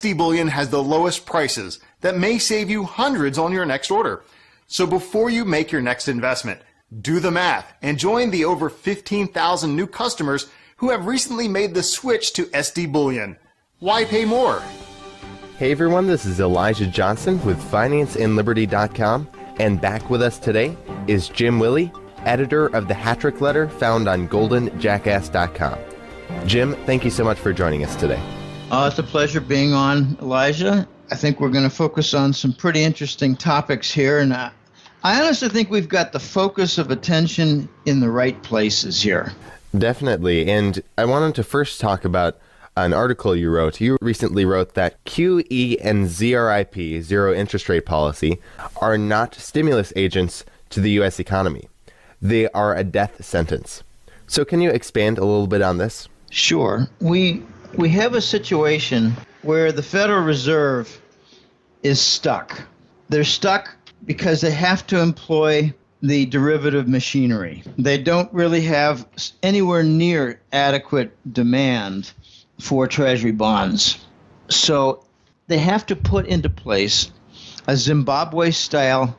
Bullion has the lowest prices that may save you hundreds on your next order. So before you make your next investment, do the math and join the over 15,000 new customers who have recently made the switch to SD Bullion. Why pay more? Hey everyone, this is Elijah Johnson with FinanceAndLiberty.com, and back with us today is Jim Willie, editor of the Hattrick Letter found on GoldenJackass.com. Jim, thank you so much for joining us today. It's a pleasure being on, Elijah. I think we're going to focus on some pretty interesting topics here, and I honestly think we've got the focus of attention in the right places here. Definitely, and I wanted to first talk about an article you wrote. You recently wrote that QE and ZRIP, zero interest rate policy, are not stimulus agents to the U.S. economy. They are a death sentence. So can you expand a little bit on this? Sure. We have a situation where the Federal Reserve is stuck. They're stuck because they have to employ the derivative machinery. They don't really have anywhere near adequate demand for Treasury bonds. So they have to put into place a Zimbabwe-style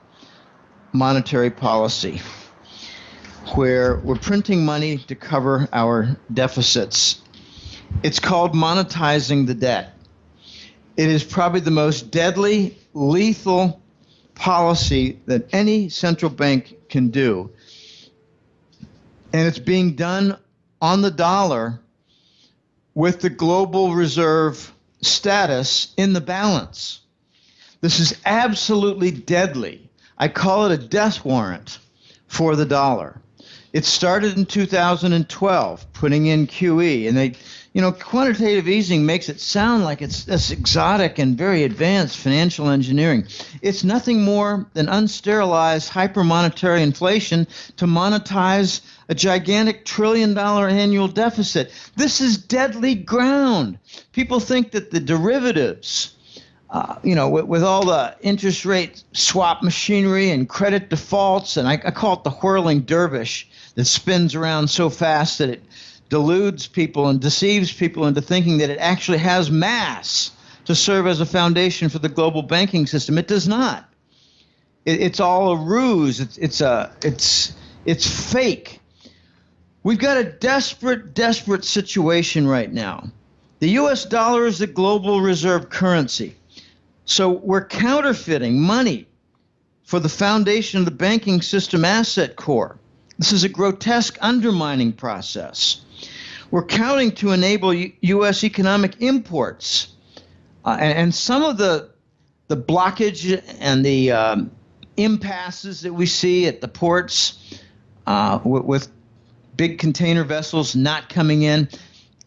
monetary policy where we're printing money to cover our deficits. It's called monetizing the debt. It is probably the most deadly, lethal policy that any central bank can do. And it's being done on the dollar with the global reserve status in the balance. This is absolutely deadly. I call it a death warrant for the dollar. It started in 2012, putting in QE, and quantitative easing makes it sound like it's this exotic and very advanced financial engineering. It's nothing more than unsterilized hypermonetary inflation to monetize a gigantic $1 trillion annual deficit. This is deadly ground. People think that the derivatives, with all the interest rate swap machinery and credit defaults, and I call it the whirling dervish that spins around so fast that it deludes people and deceives people into thinking that it actually has mass to serve as a foundation for the global banking system. It does not. It's all a ruse. It's fake. We've got a desperate situation right now. The U.S. dollar is the global reserve currency. So we're counterfeiting money for the foundation of the banking system asset core. This is a grotesque undermining process. We're counting to enable U.S. economic imports. And some of the blockage and the impasses that we see at the ports with big container vessels not coming in,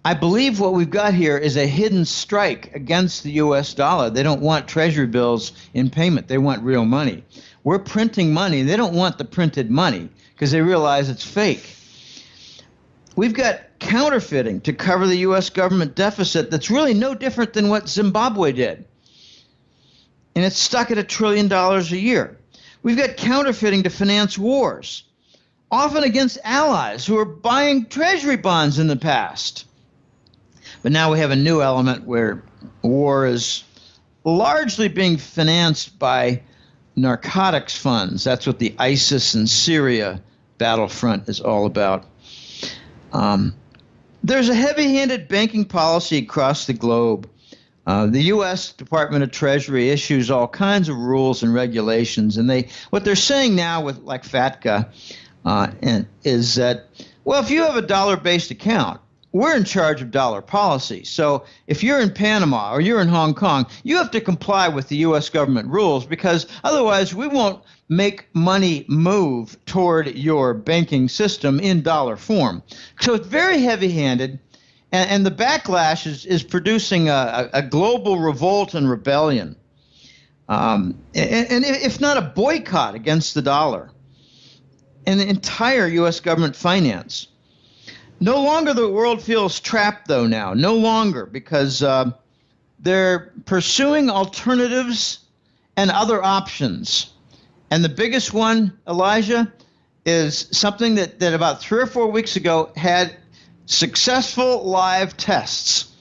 I believe what we've got here is a hidden strike against the U.S. dollar. They don't want treasury bills in payment. They want real money. We're printing money. They don't want the printed money because they realize it's fake. We've got counterfeiting to cover the U.S. government deficit that's really no different than what Zimbabwe did. And it's stuck at $1 trillion a year. We've got counterfeiting to finance wars, often against allies who are buying treasury bonds in the past. But now we have a new element where war is largely being financed by narcotics funds. That's what the ISIS and Syria battlefront is all about. There's a heavy-handed banking policy across the globe. The U.S. Department of Treasury issues all kinds of rules and regulations, and what they're saying now with like FATCA is that, well, if you have a dollar-based account, we're in charge of dollar policy. So if you're in Panama or you're in Hong Kong, you have to comply with the U.S. government rules because otherwise we won't make money move toward your banking system in dollar form. So it's very heavy-handed, and the backlash is producing a global revolt and rebellion, and if not a boycott against the dollar and the entire U.S. government finance. No longer the world feels trapped, though, now. No longer, because they're pursuing alternatives and other options. And the biggest one, Elijah, is something that about 3 or 4 weeks ago had successful live tests.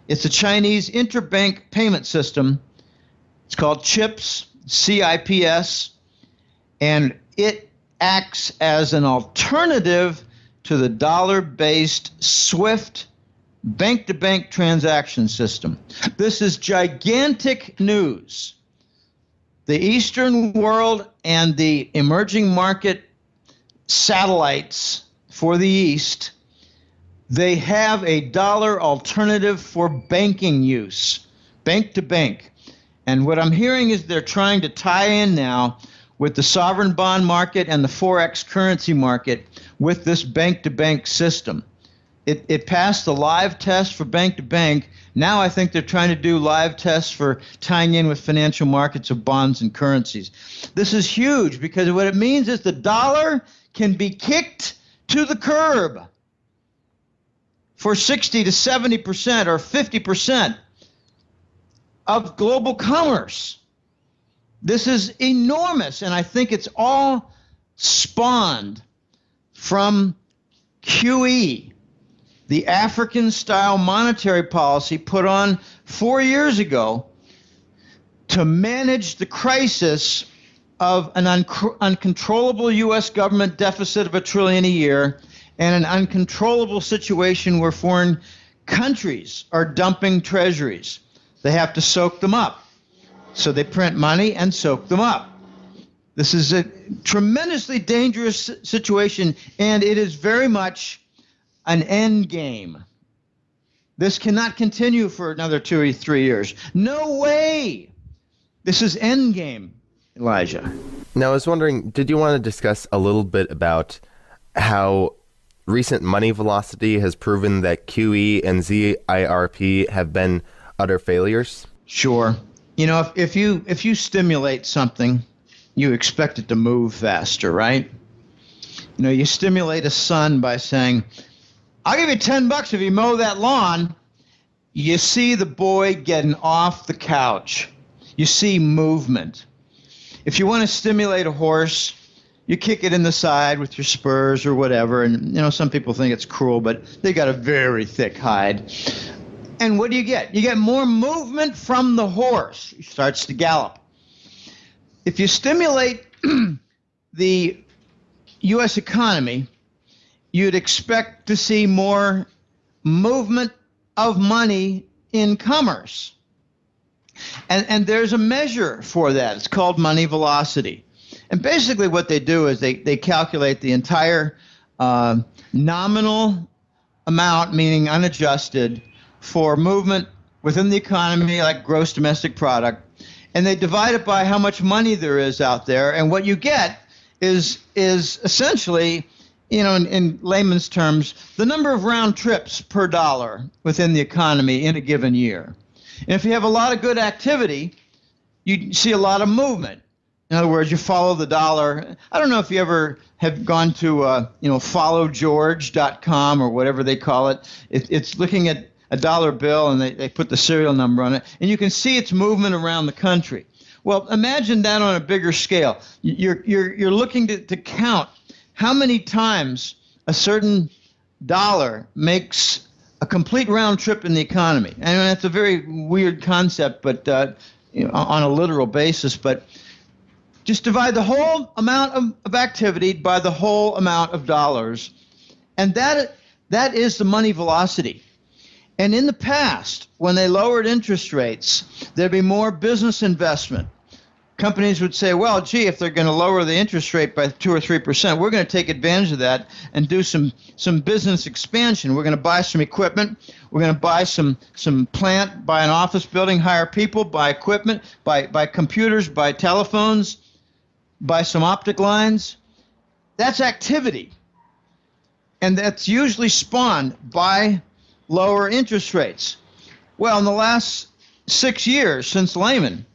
It's a Chinese interbank payment system. It's called CHIPS, CIPS, and it acts as an alternative to the dollar-based SWIFT bank-to-bank transaction system. This is gigantic news. The Eastern world and the emerging market satellites for the East, they have a dollar alternative for banking use, bank to bank. And what I'm hearing is they're trying to tie in now with the sovereign bond market and the Forex currency market with this bank to bank system. It passed the live test for bank to bank. Now I think they're trying to do live tests for tying in with financial markets of bonds and currencies. This is huge because what it means is the dollar can be kicked to the curb for 60 to 70% or 50% of global commerce. This is enormous, and I think it's all spawned from QE, the African-style monetary policy put on 4 years ago to manage the crisis of an uncontrollable U.S. government deficit of $1 trillion a year and an uncontrollable situation where foreign countries are dumping treasuries. They have to soak them up. So they print money and soak them up. This is a tremendously dangerous situation, and it is very much an end game. This cannot continue for another 2 or 3 years. No way. This is end game, Elijah. Now, I was wondering, did you want to discuss a little bit about how recent money velocity has proven that QE and ZIRP have been utter failures? Sure. You know, if you stimulate something, you expect it to move faster, right? You know, you stimulate a son by saying, I'll give you $10 if you mow that lawn. You see the boy getting off the couch. You see movement. If you want to stimulate a horse, you kick it in the side with your spurs or whatever. And, you know, some people think it's cruel, but they got a very thick hide. And what do you get? You get more movement from the horse. He starts to gallop. If you stimulate the U.S. economy, you'd expect to see more movement of money in commerce. And there's a measure for that. It's called money velocity. And basically what they do is they calculate the entire nominal amount, meaning unadjusted, for movement within the economy, like gross domestic product, and they divide it by how much money there is out there, and what you get is essentially, you know, in layman's terms, the number of round trips per dollar within the economy in a given year. And if you have a lot of good activity, you see a lot of movement. In other words, you follow the dollar. I don't know if you ever have gone to followgeorge.com or whatever they call it. It's looking at a dollar bill, and they put the serial number on it, and you can see its movement around the country. Well, imagine that on a bigger scale. You're looking to count how many times a certain dollar makes a complete round trip in the economy. And that's a very weird concept, but on a literal basis. But just divide the whole amount of activity by the whole amount of dollars, and that is the money velocity. And in the past, when they lowered interest rates, there'd be more business investment. Companies would say, well, gee, if they're going to lower the interest rate by 2 or 3%, we're going to take advantage of that and do some business expansion. We're going to buy some equipment. We're going to buy some plant, buy an office building, hire people, buy equipment, buy computers, buy telephones, buy some optic lines. That's activity. And that's usually spawned by lower interest rates. Well, in the last 6 years since Lehman,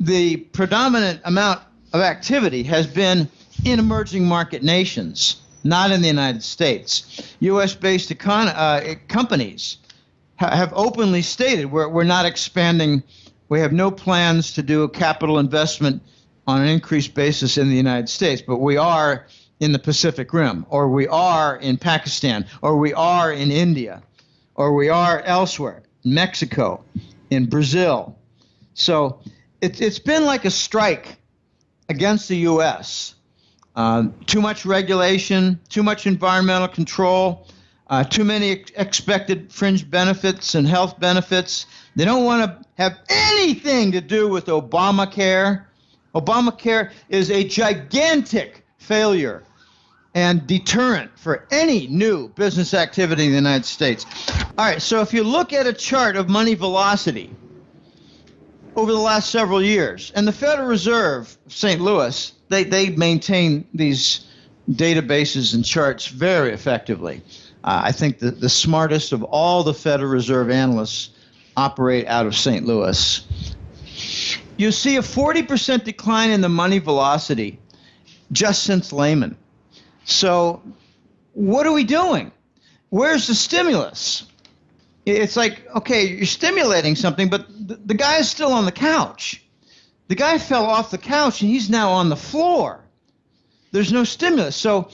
the predominant amount of activity has been in emerging market nations, not in the United States. U.S.-based companies have openly stated we're not expanding. We have no plans to do a capital investment on an increased basis in the United States, but we are in the Pacific Rim, or we are in Pakistan, or we are in India, or we are elsewhere. Mexico, in Brazil. So it's been like a strike against the U.S. Too much regulation, too much environmental control, too many expected fringe benefits and health benefits. They don't want to have anything to do with Obamacare. Obamacare is a gigantic failure and deterrent for any new business activity in the United States. All right, so if you look at a chart of money velocity over the last several years, and the Federal Reserve of St. Louis, they maintain these databases and charts very effectively. I think the smartest of all the Federal Reserve analysts operate out of St. Louis. You see a 40% decline in the money velocity just since Lehman. So what are we doing? Where's the stimulus? It's like, okay, you're stimulating something, but the guy is still on the couch. The guy fell off the couch, and he's now on the floor. There's no stimulus. So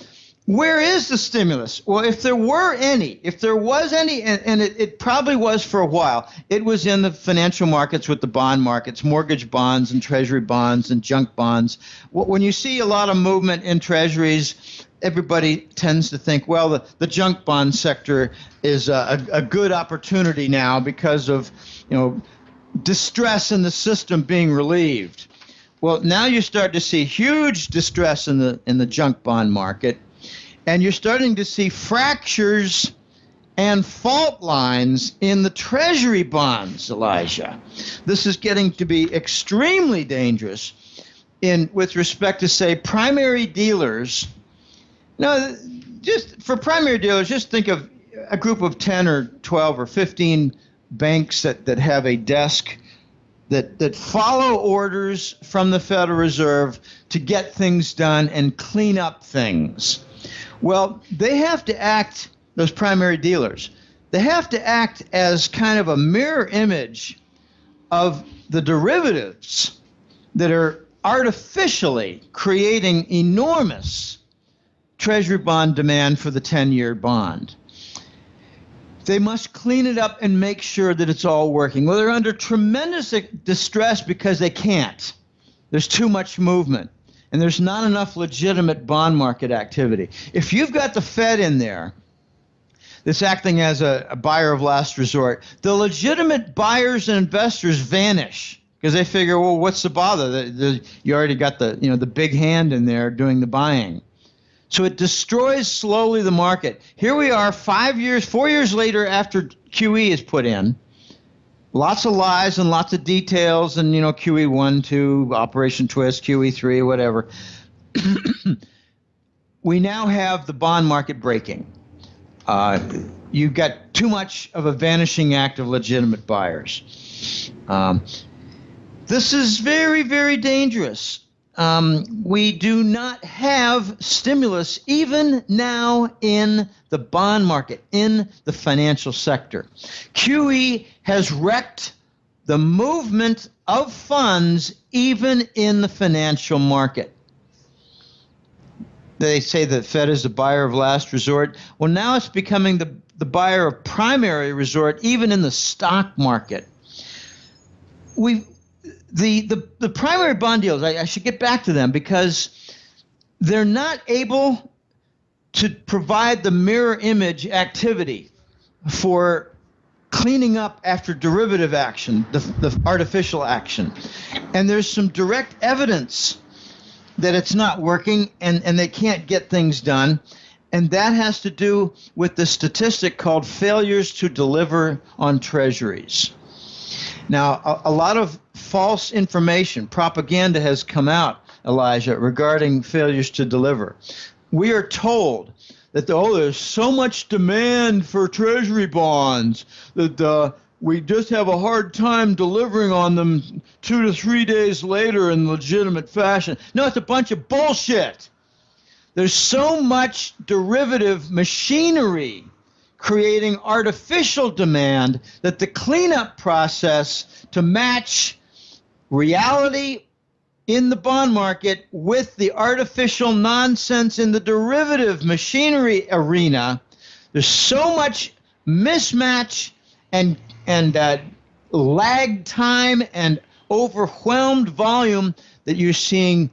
where is the stimulus? Well, if there was any, and it probably was for a while, it was in the financial markets with the bond markets, mortgage bonds and treasury bonds and junk bonds. When you see a lot of movement in treasuries, everybody tends to think, well, the junk bond sector is a good opportunity now because of, distress in the system being relieved. Well, now you start to see huge distress in the junk bond market, and you're starting to see fractures and fault lines in the treasury bonds, Elijah. This is getting to be extremely dangerous with respect to, say, primary dealers. Now, just for primary dealers, just think of a group of 10 or 12 or 15 banks that have a desk that follow orders from the Federal Reserve to get things done and clean up things. Well, they have to act, those primary dealers, they have to act as kind of a mirror image of the derivatives that are artificially creating enormous treasury bond demand for the 10-year bond. They must clean it up and make sure that it's all working. Well, they're under tremendous distress because they can't. There's too much movement, and there's not enough legitimate bond market activity. If you've got the Fed in there that's acting as a buyer of last resort, the legitimate buyers and investors vanish because they figure, well, what's the bother? You already got the big hand in there doing the buying. So it destroys slowly the market. Here we are 4 years later after QE is put in. Lots of lies and lots of details and, QE 1, 2, Operation Twist, QE 3, whatever. We now have the bond market breaking. You've got too much of a vanishing act of legitimate buyers. This is very, very dangerous. We do not have stimulus even now in the bond market, in the financial sector. QE has wrecked the movement of funds even in the financial market. They say the Fed is the buyer of last resort. Well, now it's becoming the buyer of primary resort even in the stock market. The primary bond deals, I should get back to them because they're not able to provide the mirror image activity for cleaning up after derivative action, the artificial action. And there's some direct evidence that it's not working and they can't get things done. And that has to do with the statistic called failures to deliver on treasuries. Now, a lot of false information, propaganda has come out, Elijah, regarding failures to deliver. We are told that, there's so much demand for treasury bonds that we just have a hard time delivering on them 2 to 3 days later in legitimate fashion. No, it's a bunch of bullshit. There's so much derivative machinery creating artificial demand that the cleanup process to match reality in the bond market with the artificial nonsense in the derivative machinery arena, there's so much mismatch and lag time and overwhelmed volume that you're seeing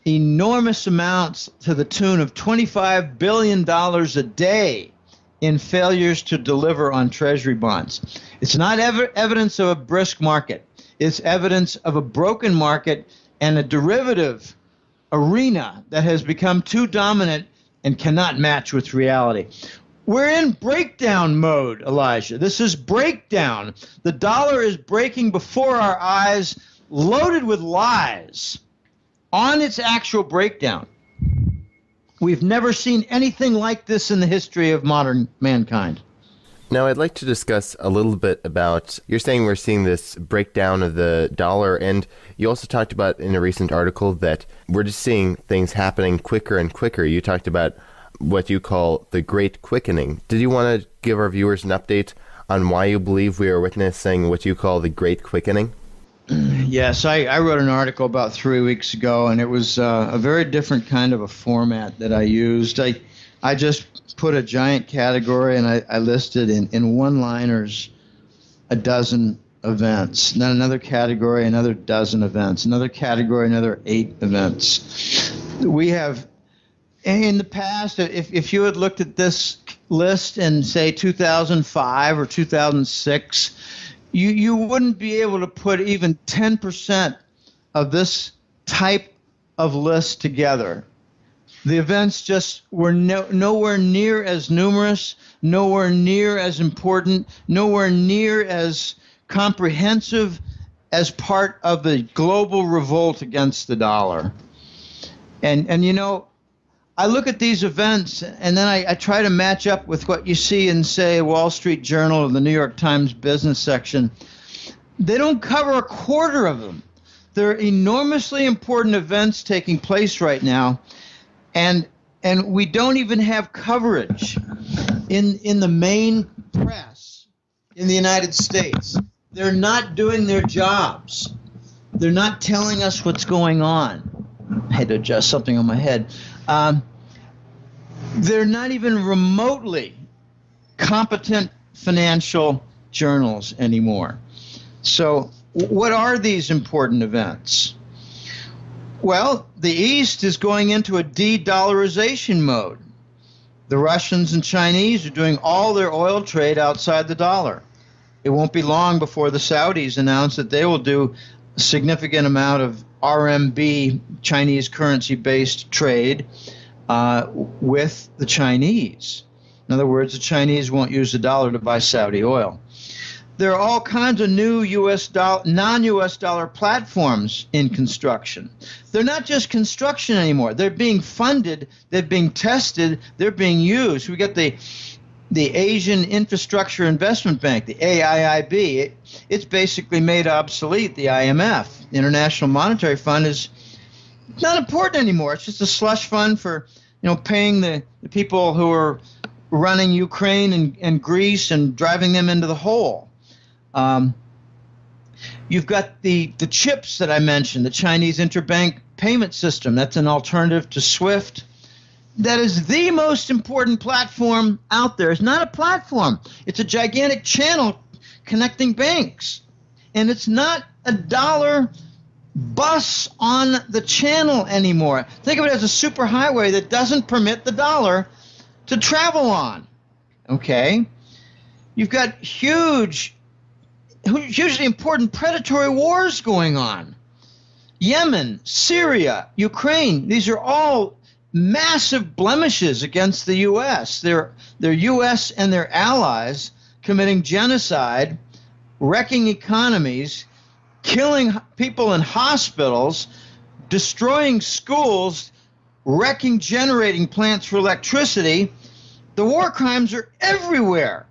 enormous amounts to the tune of $25 billion a day in failures to deliver on Treasury bonds. It's not evidence of a brisk market. It's evidence of a broken market and a derivative arena that has become too dominant and cannot match with reality. We're in breakdown mode, Elijah. This is breakdown. The dollar is breaking before our eyes, loaded with lies on its actual breakdown. We've never seen anything like this in the history of modern mankind. Now, I'd like to discuss a little bit about, you're saying we're seeing this breakdown of the dollar, and you also talked about in a recent article that we're just seeing things happening quicker and quicker. You talked about what you call the Great Quickening. Did you want to give our viewers an update on why you believe we are witnessing what you call the Great Quickening? Yes, I wrote an article about 3 weeks ago, and it was a very different kind of a format that I used. I just put a giant category, and I listed in one-liners a dozen events. Then another category, another dozen events. Another category, another 8 events. We have, in the past, if you had looked at this list in, say, 2005 or 2006, you wouldn't be able to put even 10% of this type of list together. The events just were nowhere near as numerous, nowhere near as important, nowhere near as comprehensive as part of the global revolt against the dollar. And you know, I look at these events, and then I try to match up with what you see in, say, Wall Street Journal or the New York Times business section. They don't cover a quarter of them. There are enormously important events taking place right now, and we don't even have coverage in the main press in the United States. They're not doing their jobs. They're not telling us what's going on. I had to adjust something on my head. They're not even remotely competent financial journals anymore. So what are these important events? Well, the East is going into a de-dollarization mode. The Russians and Chinese are doing all their oil trade outside the dollar. It won't be long before the Saudis announce that they will do a significant amount of RMB, Chinese currency-based trade, with the Chinese. In other words, the Chinese won't use the dollar to buy Saudi oil. There are all kinds of new non-US dollar platforms in construction. They're not just construction anymore. They're being funded, they're being tested, they're being used. We got the Asian Infrastructure Investment Bank, the AIIB. It's basically made obsolete the IMF. The International Monetary Fund is not important anymore. It's just a slush fund for, paying the people who are running Ukraine and Greece and driving them into the hole. You've got the CHIPS that I mentioned, the Chinese interbank payment system. That's an alternative to SWIFT. That is the most important platform out there. It's not a platform. It's a gigantic channel connecting banks. And it's not a dollar bus on the channel anymore. Think of it as a superhighway that doesn't permit the dollar to travel on. Okay? You've got hugely important predatory wars going on. Yemen, Syria, Ukraine, these are all massive blemishes against the U.S. They're U.S. and their allies committing genocide, wrecking economies, killing people in hospitals, destroying schools, wrecking generating plants for electricity. The war crimes are everywhere.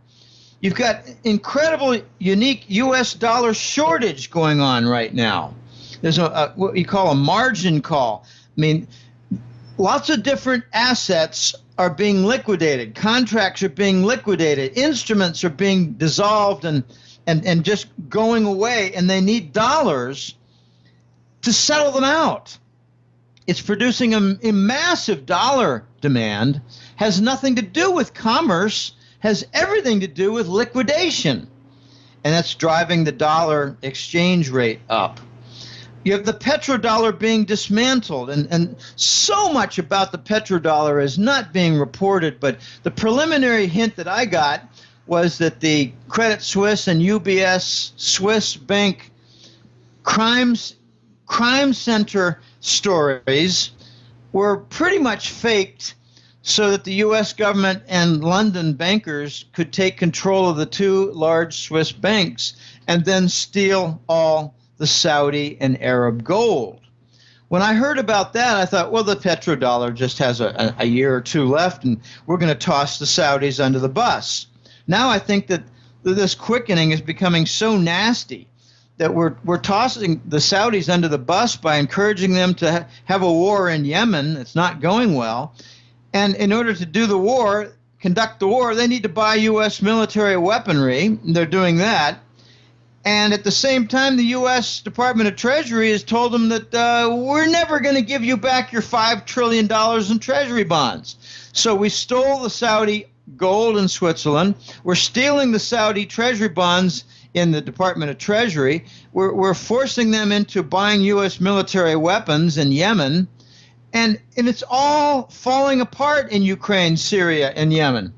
You've got incredible, unique U.S. dollar shortage going on right now. There's what you call a margin call. I mean, lots of different assets are being liquidated. Contracts are being liquidated. Instruments are being dissolved and just going away, and they need dollars to settle them out. It's producing a massive dollar demand, has nothing to do with commerce, has everything to do with liquidation. and that's driving the dollar exchange rate up. You have the petrodollar being dismantled, and so much about the petrodollar is not being reported, but the preliminary hint that I got was that the Credit Suisse and UBS Swiss bank crime center stories were pretty much faked so that the U.S. government and London bankers could take control of the two large Swiss banks and then steal all the Saudi and Arab gold. When I heard about that, I thought, well, the petrodollar just has a year or two left, and we're going to toss the Saudis under the bus. Now I think that this quickening is becoming so nasty that we're tossing the Saudis under the bus by encouraging them to have a war in Yemen. It's not going well. And in order to do the war, conduct the war, they need to buy U.S. military weaponry. They're doing that. And at the same time, the U.S. Department of Treasury has told them that we're never going to give you back your $5 trillion in Treasury bonds. So we stole the Saudi gold in Switzerland. We're stealing the Saudi Treasury bonds in the Department of Treasury. We're forcing them into buying U.S. military weapons in Yemen. And it's all falling apart in Ukraine, Syria, and Yemen.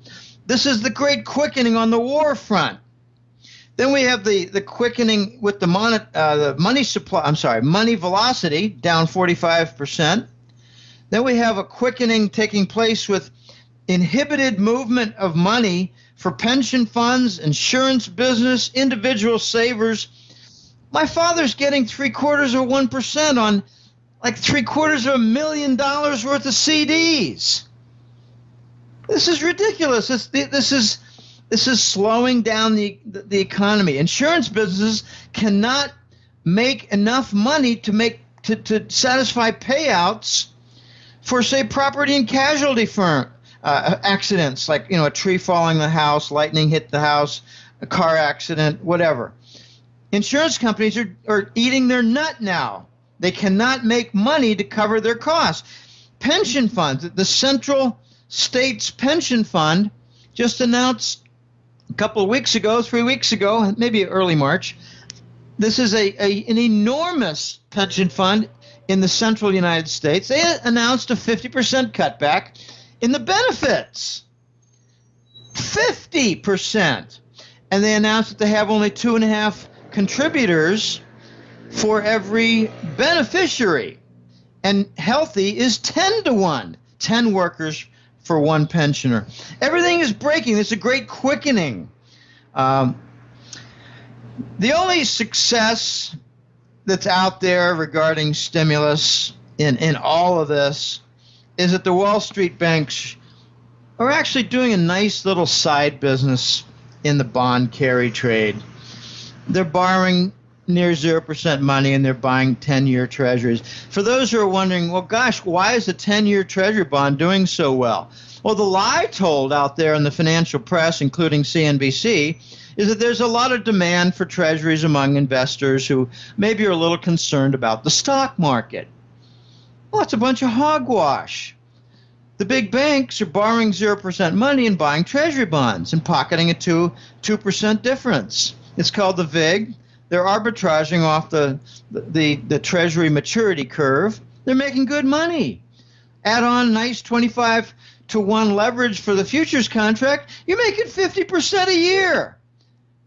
This is the great quickening on the war front. Then we have the quickening with the money supply. I'm sorry, money velocity down 45%. Then we have a quickening taking place with inhibited movement of money for pension funds, insurance business, individual savers. My father's getting 0.75% on like $750,000 worth of CDs. This is ridiculous. This is slowing down the economy. Insurance businesses cannot make enough money to satisfy payouts for, say, property and casualty accidents, like a tree falling in the house, lightning hit the house, a car accident, whatever. Insurance companies are eating their nut now. They cannot make money to cover their costs. Pension funds, the Central States Pension Fund just announced a couple of weeks ago, 3 weeks ago, maybe early March. This is an enormous pension fund in the central United States. They announced a 50% cutback in the benefits. 50%. And they announced that they have only 2.5 contributors for every beneficiary. And healthy is 10 to 1. 10 workers for one pensioner. Everything is breaking. It's a great quickening. The only success that's out there regarding stimulus in all of this is that the Wall Street banks are actually doing a nice little side business in the bond carry trade. They're borrowing near 0% money, and they're buying 10-year treasuries. For those who are wondering, well, gosh, why is a 10-year treasury bond doing so well? Well, the lie told out there in the financial press, including CNBC, is that there's a lot of demand for treasuries among investors who maybe are a little concerned about the stock market. Well, it's a bunch of hogwash. The big banks are borrowing 0% money and buying treasury bonds and pocketing a 2% difference. It's called the VIG. They're arbitraging off the treasury maturity curve. They're making good money. Add on nice 25 to 1 leverage for the futures contract, you're making 50% a year.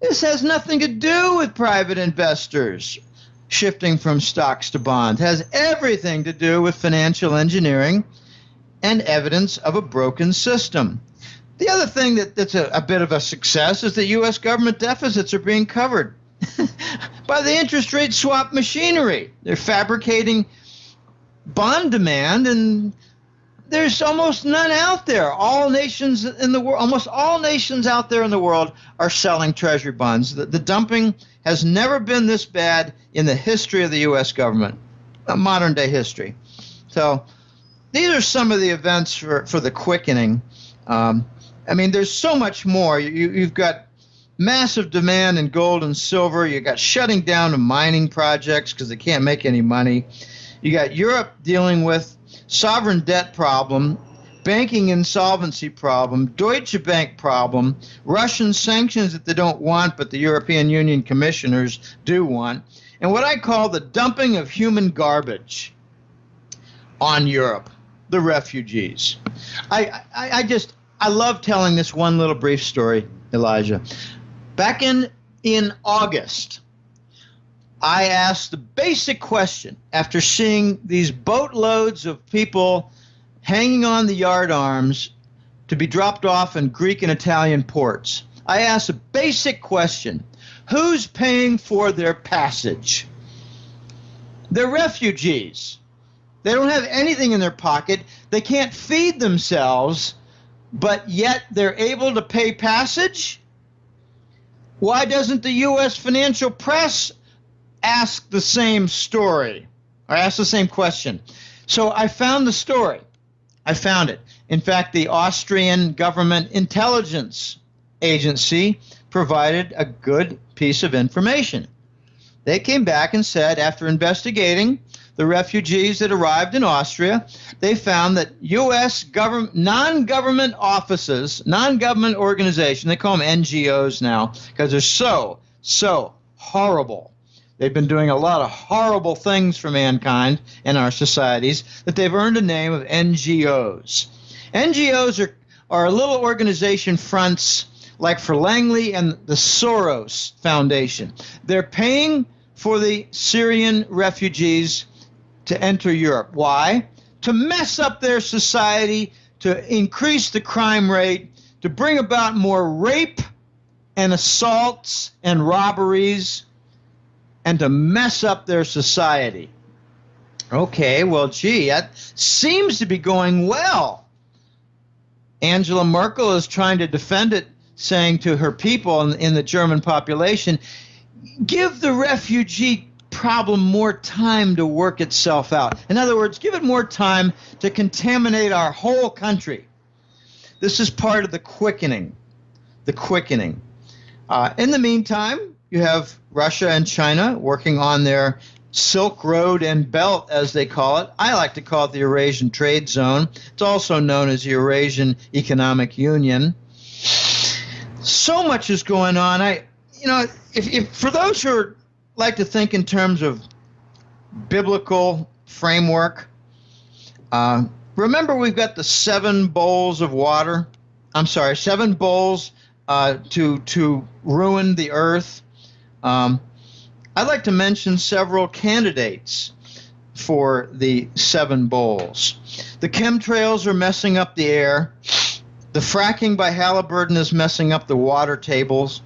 This has nothing to do with private investors shifting from stocks to bonds. It has everything to do with financial engineering and evidence of a broken system. The other thing that's a bit of a success is that U.S. government deficits are being covered by the interest rate swap machinery. They're fabricating bond demand, and there's almost none out there. All nations in the world, almost all nations out there in the world are selling treasury bonds. The dumping has never been this bad in the history of the U.S. government, modern day history. So these are some of the events for the quickening. I mean, there's so much more. You've got massive demand in gold and silver. You got shutting down of mining projects because they can't make any money. You got Europe dealing with sovereign debt problem, banking insolvency problem, Deutsche Bank problem, Russian sanctions that they don't want but the European Union commissioners do want, and what I call the dumping of human garbage on Europe, the refugees. I love telling this one little brief story, Elijah. Back in August, I asked the basic question after seeing these boatloads of people hanging on the yardarms to be dropped off in Greek and Italian ports. I asked a basic question: who's paying for their passage? They're refugees. They don't have anything in their pocket. They can't feed themselves, but yet they're able to pay passage? Why doesn't the U.S. financial press ask the same story or ask the same question? So I found the story. I found it. In fact, the Austrian government intelligence agency provided a good piece of information. They came back and said, after investigating the refugees that arrived in Austria, they found that U.S. non-government offices, non-government organizations, they call them NGOs now because they're so horrible. They've been doing a lot of horrible things for mankind and our societies that they've earned a name of NGOs. NGOs are little organization fronts like for Langley and the Soros Foundation. They're paying for the Syrian refugees to enter Europe. Why? To mess up their society, to increase the crime rate, to bring about more rape and assaults and robberies, and to mess up their society. Okay, well, gee, that seems to be going well. Angela Merkel is trying to defend it, saying to her people in the German population, give the refugee problem more time to work itself out. In other words, give it more time to contaminate our whole country. This is part of the quickening. The quickening. In the meantime, you have Russia and China working on their Silk Road and Belt, as they call it. I like to call it the Eurasian Trade Zone. It's also known as the Eurasian Economic Union. So much is going on. If for those who like to think in terms of biblical framework, remember we've got the 7 bowls of water. I'm sorry, 7 bowls to ruin the earth. I'd like to mention several candidates for the 7 bowls. The chemtrails are messing up the air. The fracking by Halliburton is messing up the water tables.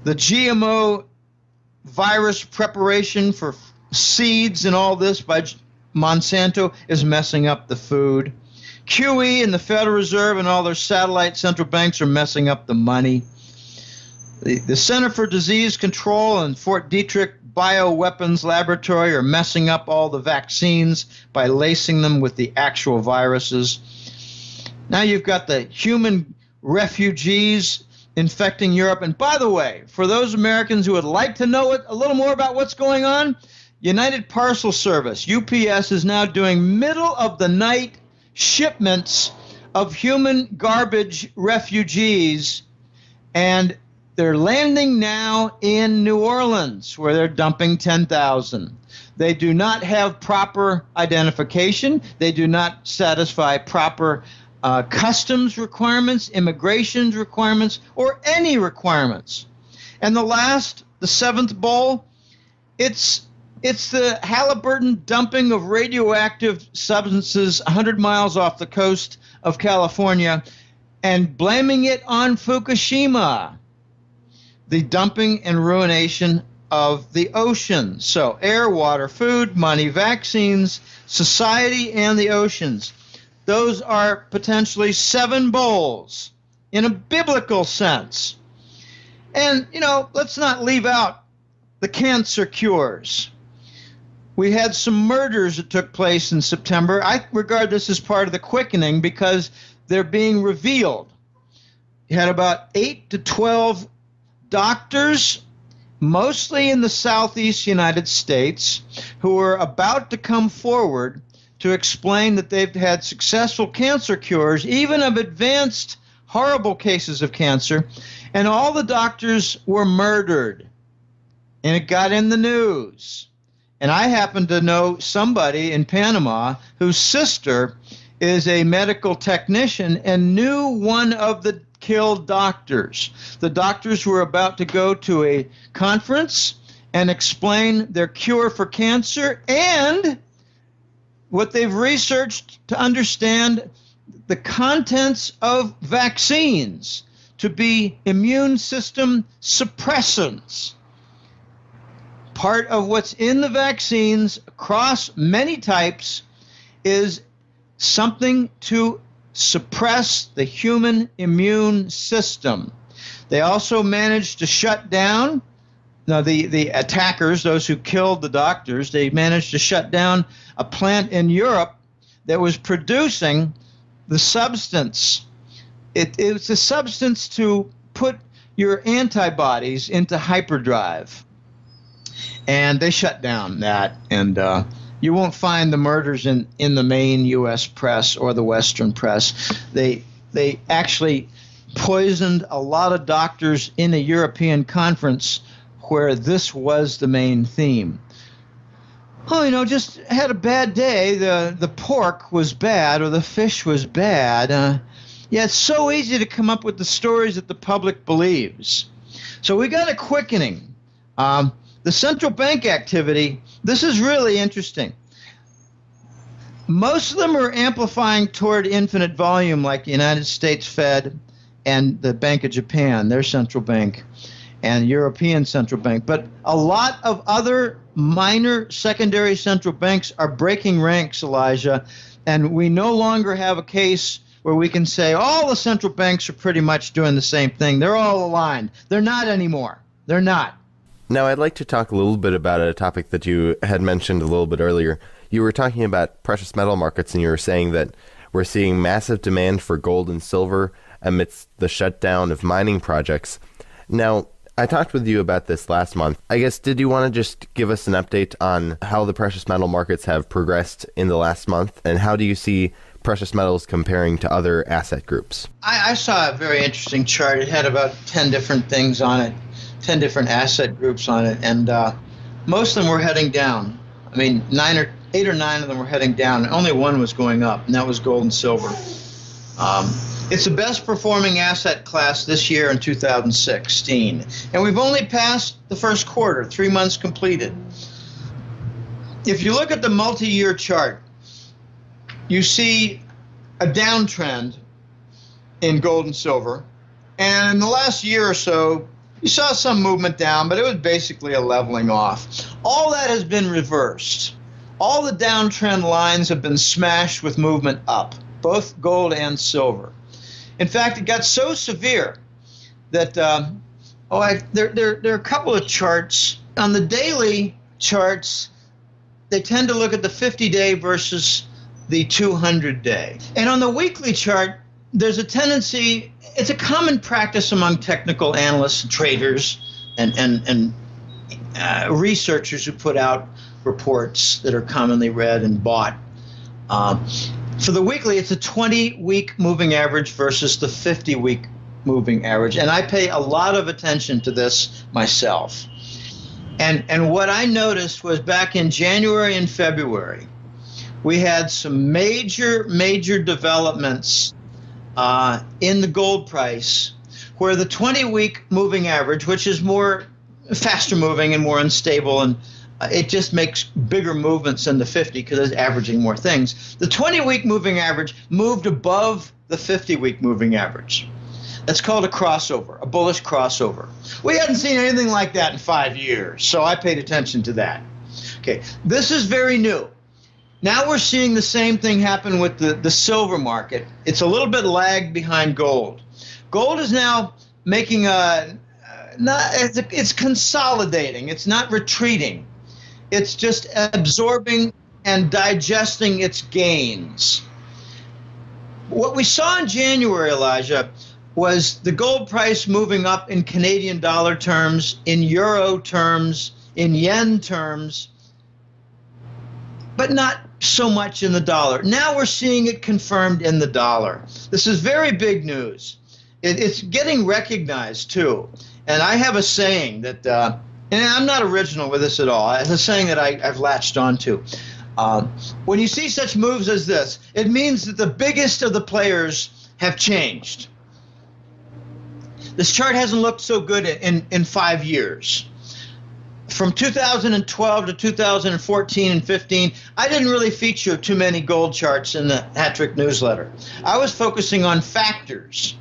The GMO virus preparation for seeds and all this by Monsanto is messing up the food. QE and the Federal Reserve and all their satellite central banks are messing up the money. The Center for Disease Control and Fort Detrick Bioweapons Laboratory are messing up all the vaccines by lacing them with the actual viruses. Now you've got the human refugees infecting Europe. And by the way, for those Americans who would like to know a little more about what's going on, United Parcel Service, UPS, is now doing middle-of-the-night shipments of human garbage refugees, and they're landing now in New Orleans, where they're dumping 10,000. They do not have proper identification. They do not satisfy proper customs requirements, immigration requirements, or any requirements. And the 7th bowl, it's the Halliburton dumping of radioactive substances 100 miles off the coast of California and blaming it on Fukushima, the dumping and ruination of the oceans. So air, water, food, money, vaccines, society, and the oceans. Those are potentially 7 bowls in a biblical sense. And, let's not leave out the cancer cures. We had some murders that took place in September. I regard this as part of the quickening because they're being revealed. You had about 8 to 12 doctors, mostly in the southeast United States, who were about to come forward to explain that they've had successful cancer cures, even of advanced, horrible cases of cancer, and all the doctors were murdered. And it got in the news. And I happen to know somebody in Panama whose sister is a medical technician and knew one of the killed doctors. The doctors were about to go to a conference and explain their cure for cancer and what they've researched to understand the contents of vaccines to be immune system suppressants. Part of what's in the vaccines across many types is something to suppress the human immune system. They also managed to shut down, now the attackers, those who killed the doctors, they managed to shut down a plant in Europe that was producing the substance. It's a substance to put your antibodies into hyperdrive. And they shut down that, and you won't find the murders in the main U.S. press or the Western press. They actually poisoned a lot of doctors in a European conference where this was the main theme. Oh, just had a bad day. The pork was bad or the fish was bad. Yeah, it's so easy to come up with the stories that the public believes. So we got a quickening. The central bank activity, this is really interesting. Most of them are amplifying toward infinite volume, like the United States Fed and the Bank of Japan, their central bank, and European central bank. But a lot of other minor secondary central banks are breaking ranks, Elijah, and we no longer have a case where we can say all the central banks are pretty much doing the same thing. They're all aligned. They're not anymore. They're not. Now, I'd like to talk a little bit about a topic that you had mentioned a little bit earlier. You were talking about precious metal markets, and you were saying that we're seeing massive demand for gold and silver amidst the shutdown of mining projects. Now, I talked with you about this last month. I guess, did you want to just give us an update on how the precious metal markets have progressed in the last month, and how do you see precious metals comparing to other asset groups? I saw a very interesting chart. It had about 10 different things on it. 10 different asset groups on it, and most of them were heading down. I mean, 8 or 9 of them were heading down, and only one was going up, and that was gold and silver. It's the best performing asset class this year in 2016, and we've only passed the first quarter, 3 months completed. If you look at the multi-year chart, you see a downtrend in gold and silver, and in the last year or so, you saw some movement down, but it was basically a leveling off. All that has been reversed. All the downtrend lines have been smashed with movement up, both gold and silver. In fact, it got so severe that there are a couple of charts. On the daily charts, they tend to look at the 50-day versus the 200-day. And on the weekly chart, there's a tendency, it's a common practice among technical analysts, traders, and researchers who put out reports that are commonly read and bought. For the weekly, it's a 20-week moving average versus the 50-week moving average. And I pay a lot of attention to this myself. And what I noticed was back in January and February, we had some major developments in the gold price, where the 20-week moving average, which is more faster moving and more unstable, and it just makes bigger movements than the 50 because it's averaging more things. The 20-week moving average moved above the 50-week moving average. That's called a crossover, a bullish crossover. We hadn't seen anything like that in 5 years, so I paid attention to that. Okay, this is very new. Now we're seeing the same thing happen with the silver market. It's a little bit lagged behind gold. Gold is now making it's consolidating. It's not retreating. It's just absorbing and digesting its gains. What we saw in January, Elijah, was the gold price moving up in Canadian dollar terms, in euro terms, in yen terms, but not so much in the dollar. Now we're seeing it confirmed in the dollar. This is very big news. It's getting recognized too. And I have a saying that, and I'm not original with this at all. It's a saying that I've latched onto. When you see such moves as this, it means that the biggest of the players have changed. This chart hasn't looked so good in 5 years. From 2012 to 2014 and 15, I didn't really feature too many gold charts in the Hat Trick newsletter. I was focusing on factors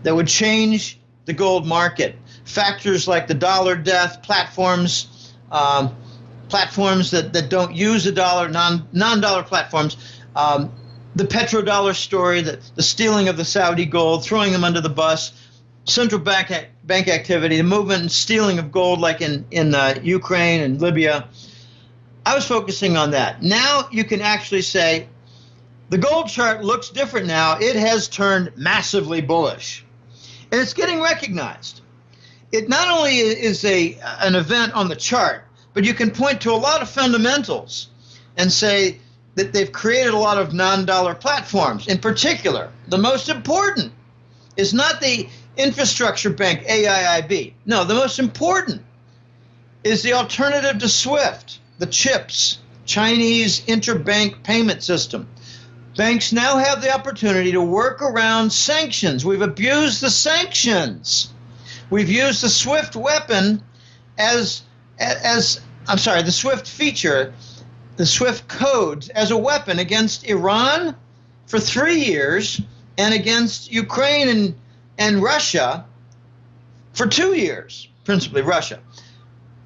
that would change the gold market. Factors like the dollar death, platforms that don't use the dollar, non-dollar platforms, the petrodollar story, the stealing of the Saudi gold, throwing them under the bus, central bank activity, the movement and stealing of gold like in Ukraine and Libya. I was focusing on that. Now you can actually say the gold chart looks different now. It has turned massively bullish. And it's getting recognized. It not only is an event on the chart, but you can point to a lot of fundamentals and say that they've created a lot of non-dollar platforms. In particular, the most important is not the infrastructure bank, AIIB. No, the most important is the alternative to SWIFT, the CHIPS, Chinese interbank payment system. Banks now have the opportunity to work around sanctions. We've abused the sanctions. We've used the SWIFT weapon the SWIFT feature, the SWIFT codes as a weapon against Iran for 3 years and against Ukraine and Russia for 2 years, principally Russia.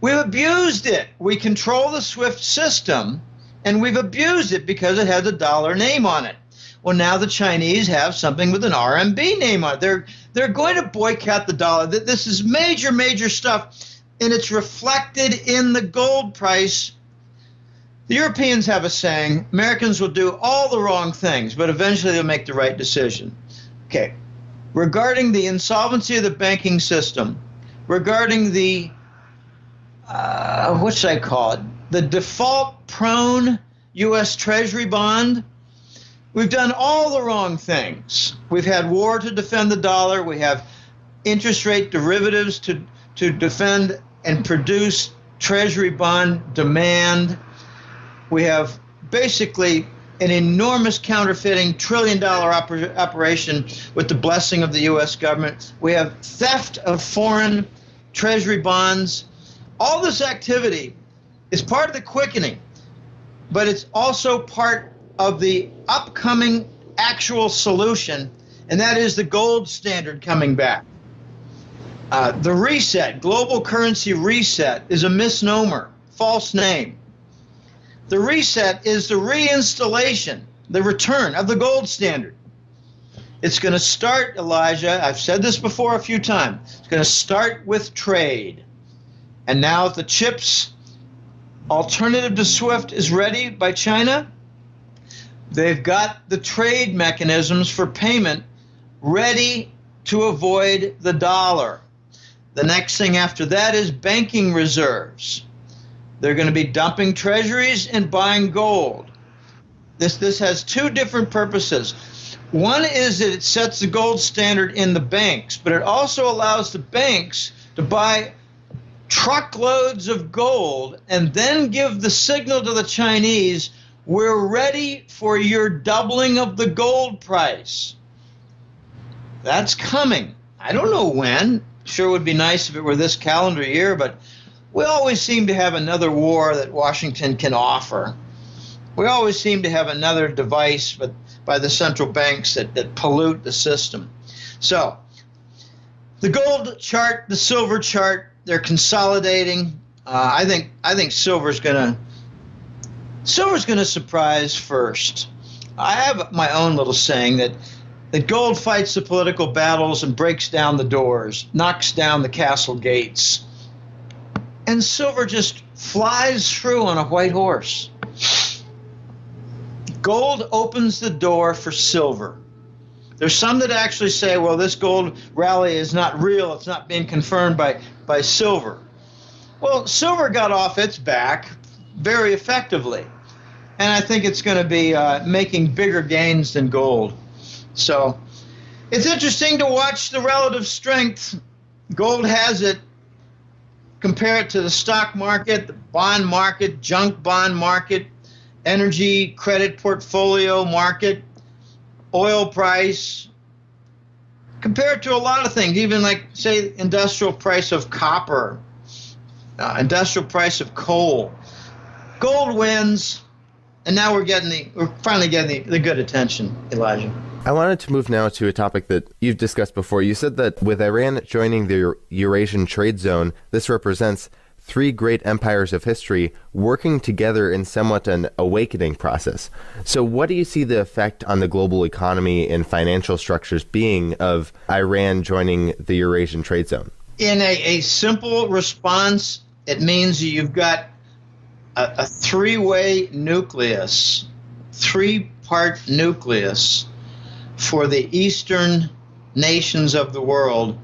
We've abused it. We control the SWIFT system, and we've abused it because it has a dollar name on it. Well, now the Chinese have something with an RMB name on it. They're going to boycott the dollar. This is major, major stuff, and it's reflected in the gold price. The Europeans have a saying, Americans will do all the wrong things, but eventually they'll make the right decision. Okay. Regarding the insolvency of the banking system, regarding the, what should I call it? The default-prone U.S. Treasury bond, we've done all the wrong things. We've had war to defend the dollar. We have interest rate derivatives to defend and produce Treasury bond demand. We have basically an enormous counterfeiting trillion-dollar operation with the blessing of the U.S. government. We have theft of foreign Treasury bonds. All this activity is part of the quickening, but it's also part of the upcoming actual solution, and that is the gold standard coming back. The reset, global currency reset, is a misnomer, false name. The reset is the reinstallation, the return of the gold standard. It's going to start, Elijah, I've said this before a few times, it's going to start with trade. And now if the CHIPS alternative to SWIFT is ready by China, they've got the trade mechanisms for payment ready to avoid the dollar. The next thing after that is banking reserves. They're going to be dumping treasuries and buying gold. This has two different purposes. One is that it sets the gold standard in the banks, but it also allows the banks to buy truckloads of gold and then give the signal to the Chinese, we're ready for your doubling of the gold price. That's coming. I don't know when. Sure would be nice if it were this calendar year, but we always seem to have another war that Washington can offer. We always seem to have another device by the central banks that pollute the system. So the gold chart, the silver chart, they're consolidating. I think silver's gonna surprise first. I have my own little saying that gold fights the political battles and breaks down the doors, knocks down the castle gates. And silver just flies through on a white horse. Gold opens the door for silver. There's some that actually say, well, this gold rally is not real. It's not being confirmed by silver. Well, silver got off its back very effectively. and I think it's going to be making bigger gains than gold. So it's interesting to watch the relative strength. Gold has it. Compare it to the stock market, the bond market, junk bond market, energy credit portfolio market, oil price. Compare it to a lot of things, even like, say, industrial price of copper, industrial price of coal. Gold wins, and now we're finally getting the good attention, Elijah. I wanted to move now to a topic that you've discussed before. You said that with Iran joining the Eurasian trade zone, this represents three great empires of history working together in somewhat an awakening process. So what do you see the effect on the global economy and financial structures being of Iran joining the Eurasian trade zone? In a simple response, it means you've got a three-way nucleus, three-part nucleus for the eastern nations of the world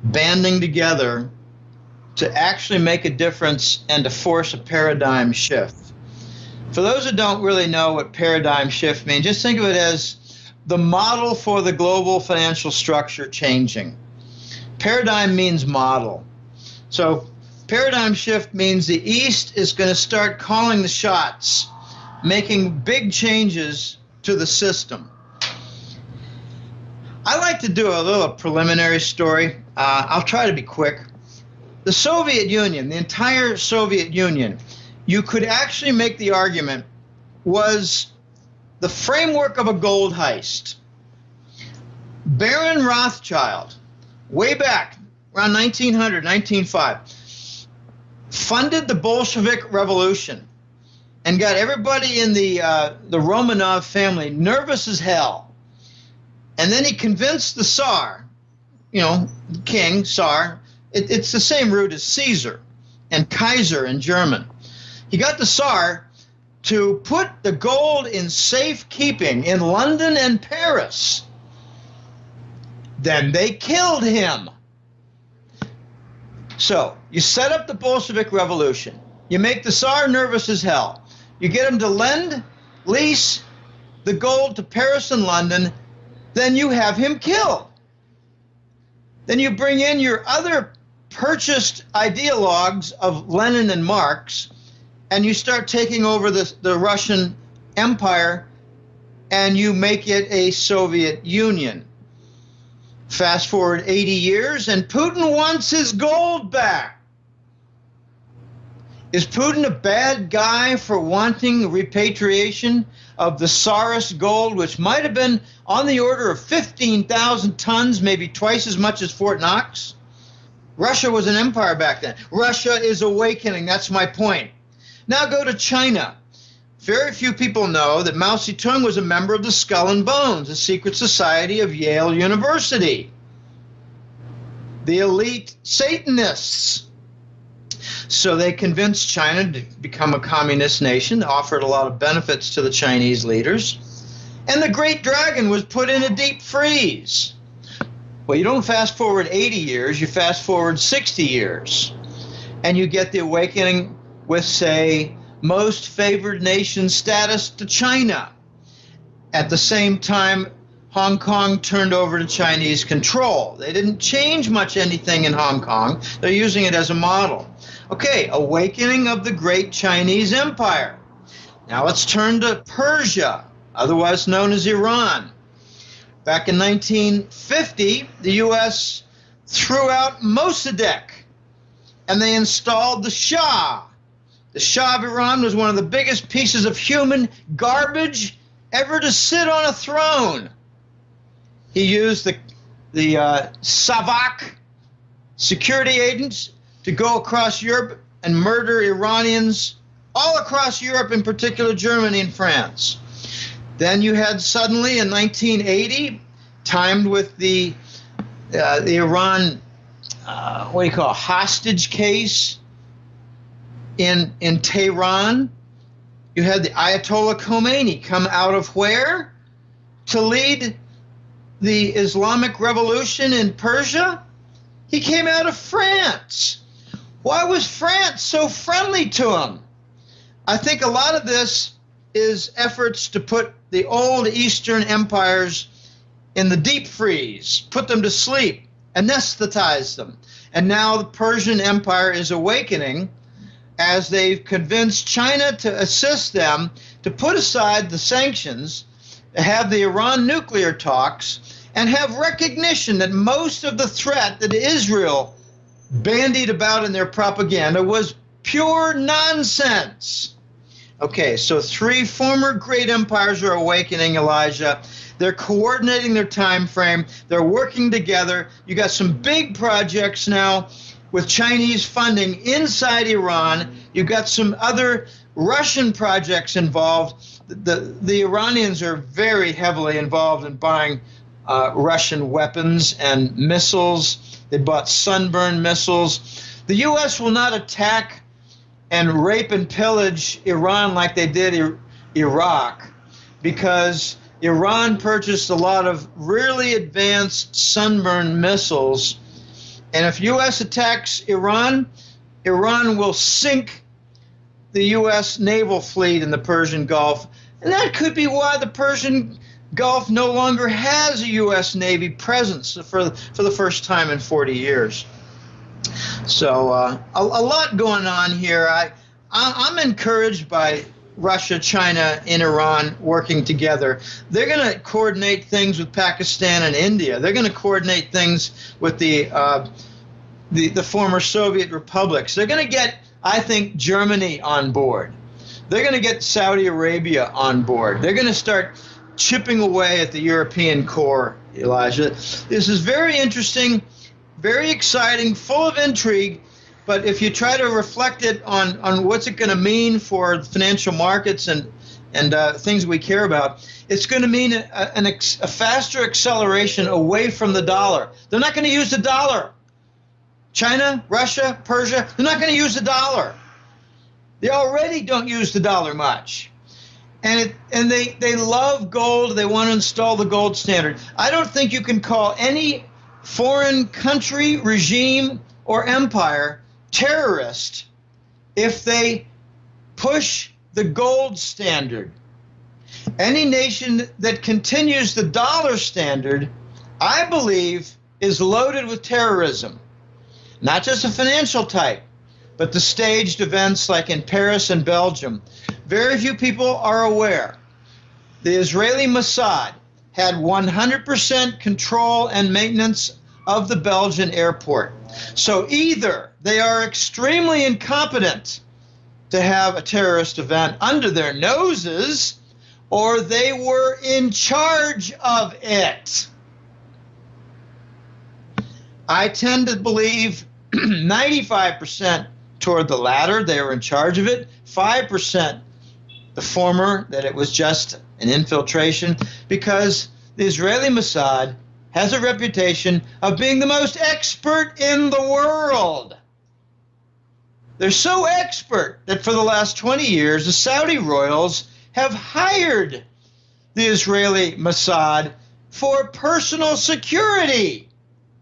banding together to actually make a difference and to force a paradigm shift. For those who don't really know what paradigm shift means, just think of it as the model for the global financial structure changing. Paradigm means model. So paradigm shift means the East is going to start calling the shots, making big changes to the system. I like to do a little preliminary story. I'll try to be quick. The Soviet Union, the entire Soviet Union, you could actually make the argument, was the framework of a gold heist. Baron Rothschild, way back around 1900, 1905, funded the Bolshevik Revolution and got everybody in the Romanov family nervous as hell. And then he convinced the Tsar, the king, Tsar, it's the same root as Caesar and Kaiser in German. He got the Tsar to put the gold in safekeeping in London and Paris. Then they killed him. So you set up the Bolshevik Revolution. You make the Tsar nervous as hell. You get him to lease the gold to Paris and London. Then you have him killed. Then you bring in your other purchased ideologues of Lenin and Marx, and you start taking over the Russian Empire, and you make it a Soviet Union. Fast forward 80 years, and Putin wants his gold back. Is Putin a bad guy for wanting repatriation of the Tsarist gold, which might have been on the order of 15,000 tons, maybe twice as much as Fort Knox? Russia was an empire back then. Russia is awakening. That's my point. Now go to China. Very few people know that Mao Zedong was a member of the Skull and Bones, a secret society of Yale University. The elite Satanists. So they convinced China to become a communist nation, offered a lot of benefits to the Chinese leaders, and the Great Dragon was put in a deep freeze. Well, you don't fast forward 80 years, you fast forward 60 years, and you get the awakening with, say, most favored nation status to China. At the same time, Hong Kong turned over to Chinese control. They didn't change much anything in Hong Kong. They're using it as a model. Okay, awakening of the great Chinese empire. Now let's turn to Persia, otherwise known as Iran. Back in 1950, the U.S. threw out Mossadegh, and they installed the Shah. The Shah of Iran was one of the biggest pieces of human garbage ever to sit on a throne. He used the Savak security agents to go across Europe and murder Iranians all across Europe, in particular Germany and France. Then you had suddenly in 1980, timed with the Iran, hostage case in Tehran, you had the Ayatollah Khomeini come out of where to lead the Islamic Revolution in Persia? He came out of France. Why was France so friendly to him? I think a lot of this is efforts to put the old Eastern empires in the deep freeze, put them to sleep, anesthetize them. And now the Persian Empire is awakening as they've convinced China to assist them to put aside the sanctions, have the Iran nuclear talks, and have recognition that most of the threat that Israel bandied about in their propaganda was pure nonsense. Okay, so 3 former great empires are awakening, Elijah. They're coordinating their time frame. They're working together. You got some big projects now with Chinese funding inside Iran. You got some other Russian projects involved. The Iranians are very heavily involved in buying Russian weapons and missiles. They bought Sunburn missiles. The U.S. will not attack and rape and pillage Iran like they did Iraq, because Iran purchased a lot of really advanced Sunburn missiles. And if U.S. attacks Iran, Iran will sink the U.S. naval fleet in the Persian Gulf. And that could be why the Persian Gulf no longer has a U.S. Navy presence for the first time in 40 years. So a lot going on here. I'm encouraged by Russia, China, and Iran working together. They're going to coordinate things with Pakistan and India. They're going to coordinate things with the former Soviet republics. They're going to get, I think, Germany on board. They're going to get Saudi Arabia on board. They're going to start chipping away at the European core, Elijah. This is very interesting, very exciting, full of intrigue. But if you try to reflect it on what's it going to mean for financial markets and things we care about, it's going to mean a faster acceleration away from the dollar. They're not going to use the dollar. China, Russia, Persia, they're not going to use the dollar. They already don't use the dollar much. And they love gold. They want to install the gold standard. I don't think you can call any foreign country, regime, or empire terrorist if they push the gold standard. Any nation that continues the dollar standard, I believe, is loaded with terrorism. Not just a financial type, but the staged events like in Paris and Belgium. Very few people are aware. The Israeli Mossad had 100% control and maintenance of the Belgian airport. So either they are extremely incompetent to have a terrorist event under their noses, or they were in charge of it. I tend to believe 95% toward the latter, they were in charge of it, 5% the former, that it was just an infiltration, because the Israeli Mossad has a reputation of being the most expert in the world. They're so expert that for the last 20 years, the Saudi royals have hired the Israeli Mossad for personal security.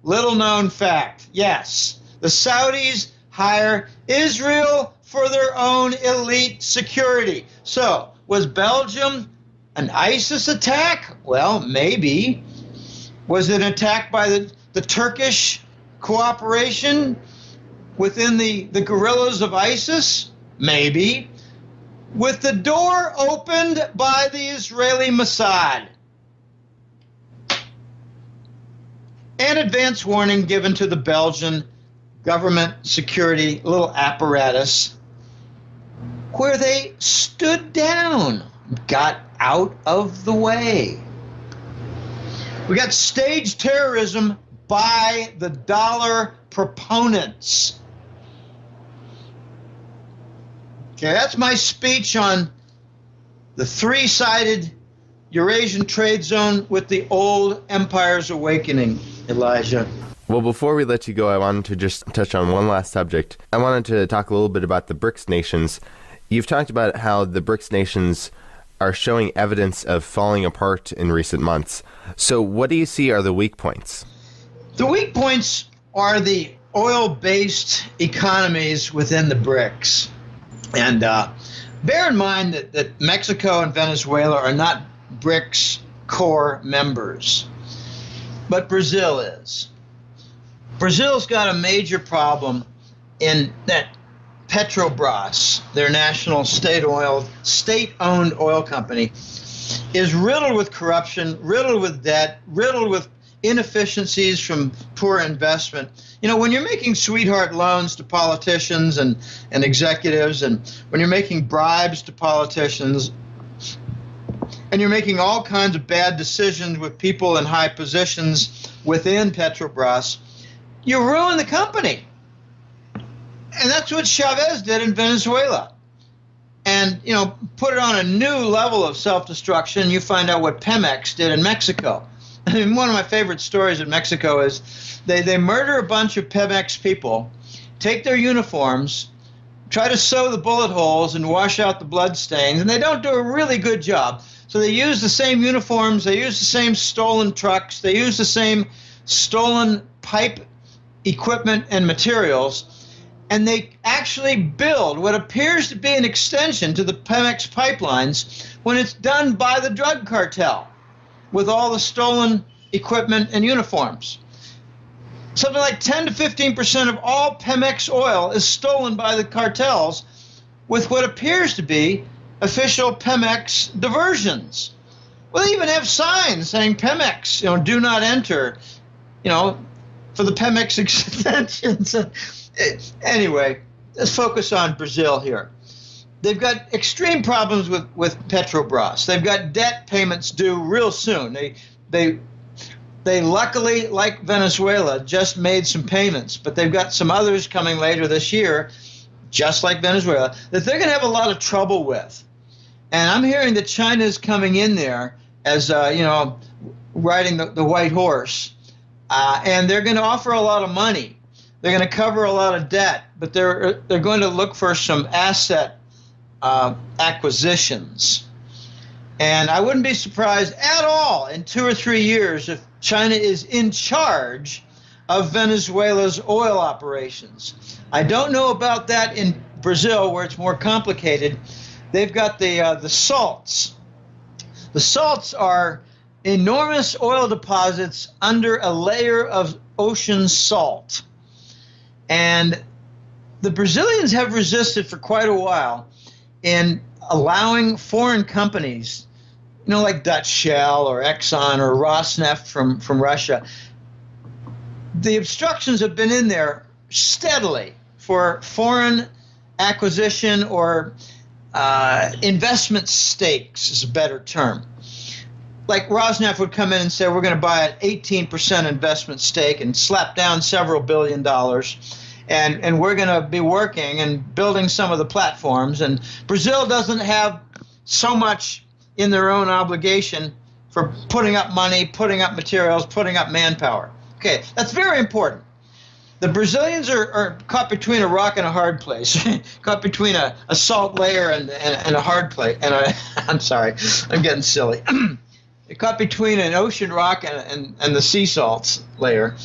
Little known fact, yes, the Saudis hire Israel for their own elite security. So, was Belgium an ISIS attack? Well, maybe. Was it an attack by the Turkish cooperation within the guerrillas of ISIS? Maybe. With the door opened by the Israeli Mossad. An advance warning given to the Belgian government security little apparatus, where they stood down, got out of the way. We got staged terrorism by the dollar proponents. Okay, that's my speech on the three-sided Eurasian trade zone with the old empire's awakening, Elijah. Well, before we let you go, I wanted to just touch on one last subject. I wanted to talk a little bit about the BRICS nations. You've talked about how the BRICS nations are showing evidence of falling apart in recent months. So what do you see are the weak points? The weak points are the oil-based economies within the BRICS. And Bear in mind that Mexico and Venezuela are not BRICS core members, but Brazil is. Brazil's got a major problem in that Petrobras, their national state-owned oil company, is riddled with corruption, riddled with debt, riddled with inefficiencies from poor investment. You know, when you're making sweetheart loans to politicians and executives, and when you're making bribes to politicians, and you're making all kinds of bad decisions with people in high positions within Petrobras, you ruin the company. And that's what Chavez did in Venezuela. And, you know, put it on a new level of self-destruction, you find out what Pemex did in Mexico. I mean, one of my favorite stories in Mexico is they murder a bunch of Pemex people, take their uniforms, try to sew the bullet holes and wash out the blood stains, and they don't do a really good job. So they use the same uniforms, they use the same stolen trucks, they use the same stolen pipe equipment and materials, and they actually build what appears to be an extension to the Pemex pipelines when it's done by the drug cartel with all the stolen equipment and uniforms. Something like 10 to 15% of all Pemex oil is stolen by the cartels with what appears to be official Pemex diversions. Well, they even have signs saying Pemex, you know, do not enter, you know, for the Pemex extensions. Anyway, let's focus on Brazil here. They've got extreme problems with Petrobras. They've got debt payments due real soon. They luckily, like Venezuela, just made some payments, but they've got some others coming later this year, just like Venezuela, that they're going to have a lot of trouble with. And I'm hearing that China is coming in there as, you know, riding the white horse, and they're going to offer a lot of money. They're going to cover a lot of debt, but they're going to look for some asset acquisitions. And I wouldn't be surprised at all in 2 or 3 years if China is in charge of Venezuela's oil operations. I don't know about that in Brazil, where it's more complicated. They've got the salts. The salts are enormous oil deposits under a layer of ocean salt. And the Brazilians have resisted for quite a while in allowing foreign companies, you know, like Dutch Shell or Exxon or Rosneft from Russia. The obstructions have been in there steadily for foreign acquisition or investment stakes is a better term. Like Rosneft would come in and say, we're going to buy an 18% investment stake and slap down several $1 billion. And we're going to be working and building some of the platforms. And Brazil doesn't have so much in their own obligation for putting up money, putting up materials, putting up manpower. Okay, that's very important. The Brazilians are caught between a rock and a hard place, caught between a salt layer and a hard place. And I'm sorry, I'm getting silly. They're caught between an ocean rock and the sea salts layer.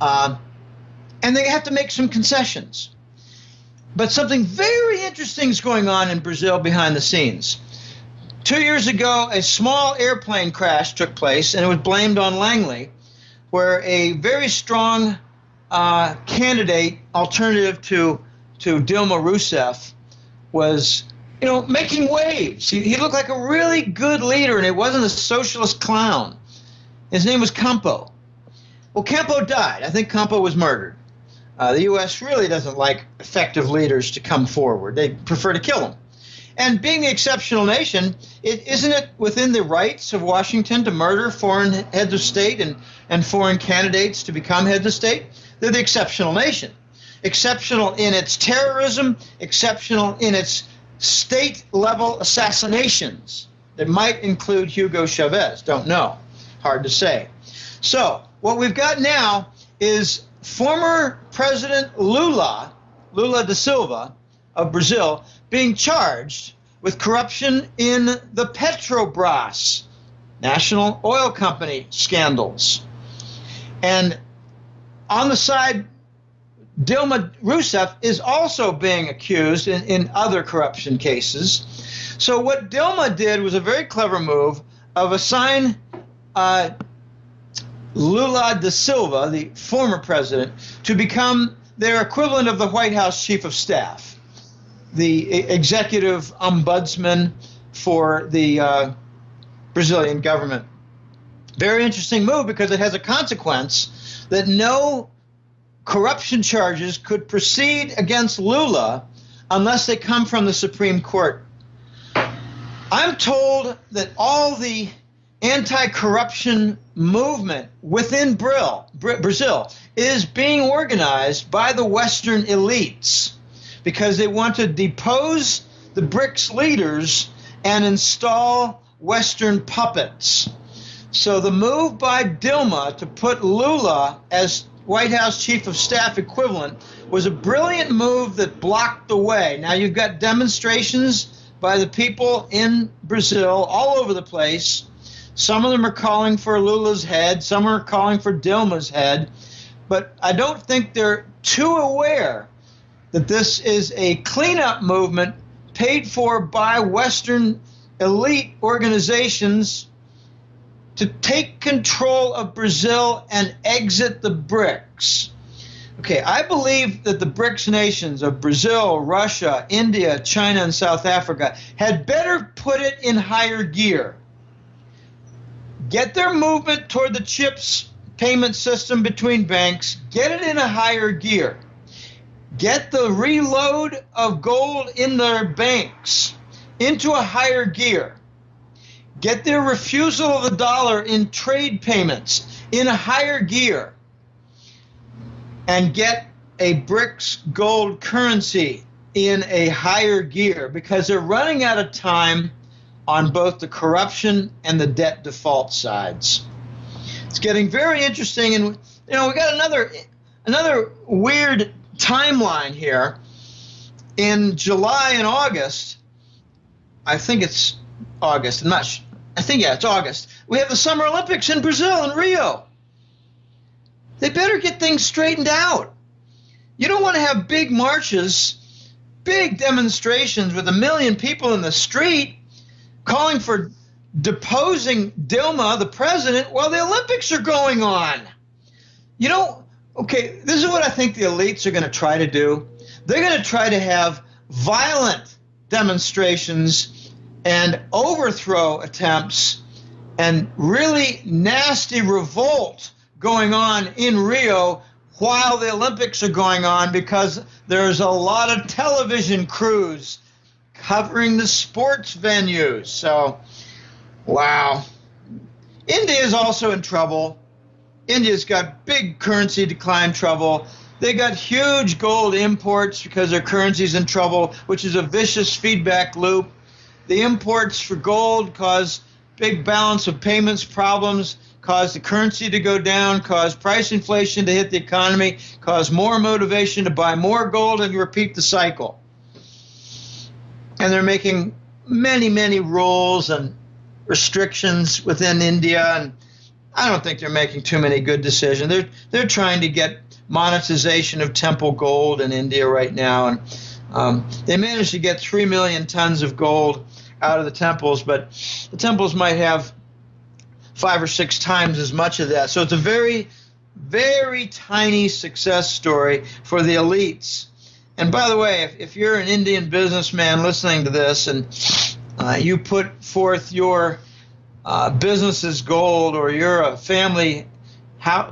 And they have to make some concessions. But something very interesting is going on in Brazil behind the scenes. 2 years ago, a small airplane crash took place, and it was blamed on Langley, where a very strong candidate, alternative to Dilma Rousseff, was, you know, making waves. He looked like a really good leader, and it wasn't a socialist clown. His name was Campo. Well, Campo died. I think Campo was murdered. The U.S. really doesn't like effective leaders to come forward. They prefer to kill them. And being the exceptional nation, isn't it within the rights of Washington to murder foreign heads of state and foreign candidates to become heads of state? They're the exceptional nation. Exceptional in its terrorism, exceptional in its state-level assassinations that might include Hugo Chavez. Don't know. Hard to say. So what we've got now is former President Lula da Silva of Brazil being charged with corruption in the Petrobras, national oil company scandals. And on the side, Dilma Rousseff is also being accused in other corruption cases. So what Dilma did was a very clever move of assign Lula da Silva, the former president, to become their equivalent of the White House chief of staff, the executive ombudsman for the Brazilian government. Very interesting move because it has a consequence that no corruption charges could proceed against Lula unless they come from the Supreme Court. I'm told that all the anti-corruption movement within Brazil is being organized by the Western elites because they want to depose the BRICS leaders and install Western puppets. So the move by Dilma to put Lula as White House chief of staff equivalent was a brilliant move that blocked the way. Now you've got demonstrations by the people in Brazil all over the place. Some of them are calling for Lula's head, some are calling for Dilma's head, but I don't think they're too aware that this is a cleanup movement paid for by Western elite organizations to take control of Brazil and exit the BRICS. Okay, I believe that the BRICS nations of Brazil, Russia, India, China, and South Africa had better put it in higher gear. Get their movement toward the CHIPS payment system between banks, get it in a higher gear. Get the reload of gold in their banks into a higher gear. Get their refusal of the dollar in trade payments in a higher gear. And get a BRICS gold currency in a higher gear because they're running out of time on both the corruption and the debt default sides. It's getting very interesting, and we got another weird timeline here. In July and August, I think it's August. It's August. We have the Summer Olympics in Brazil, in Rio. They better get things straightened out. You don't want to have big marches, big demonstrations with 1 million people in the street calling for deposing Dilma, the president, while the Olympics are going on. Okay, this is what I think the elites are going to try to do. They're going to try to have violent demonstrations and overthrow attempts and really nasty revolt going on in Rio while the Olympics are going on because there's a lot of television crews covering the sports venues. So, wow. India is also in trouble. India's got big currency decline trouble. They got huge gold imports because their currency's in trouble, which is a vicious feedback loop. The imports for gold cause big balance of payments problems, cause the currency to go down, cause price inflation to hit the economy, cause more motivation to buy more gold, and repeat the cycle. And they're making many, many rules and restrictions within India, and I don't think they're making too many good decisions. They're trying to get monetization of temple gold in India right now, and they managed to get 3 million tons of gold out of the temples, but the temples might have 5 or 6 times as much of that. So it's a very, very tiny success story for the elites. And by the way, if you're an Indian businessman listening to this and you put forth your business's gold, or you're a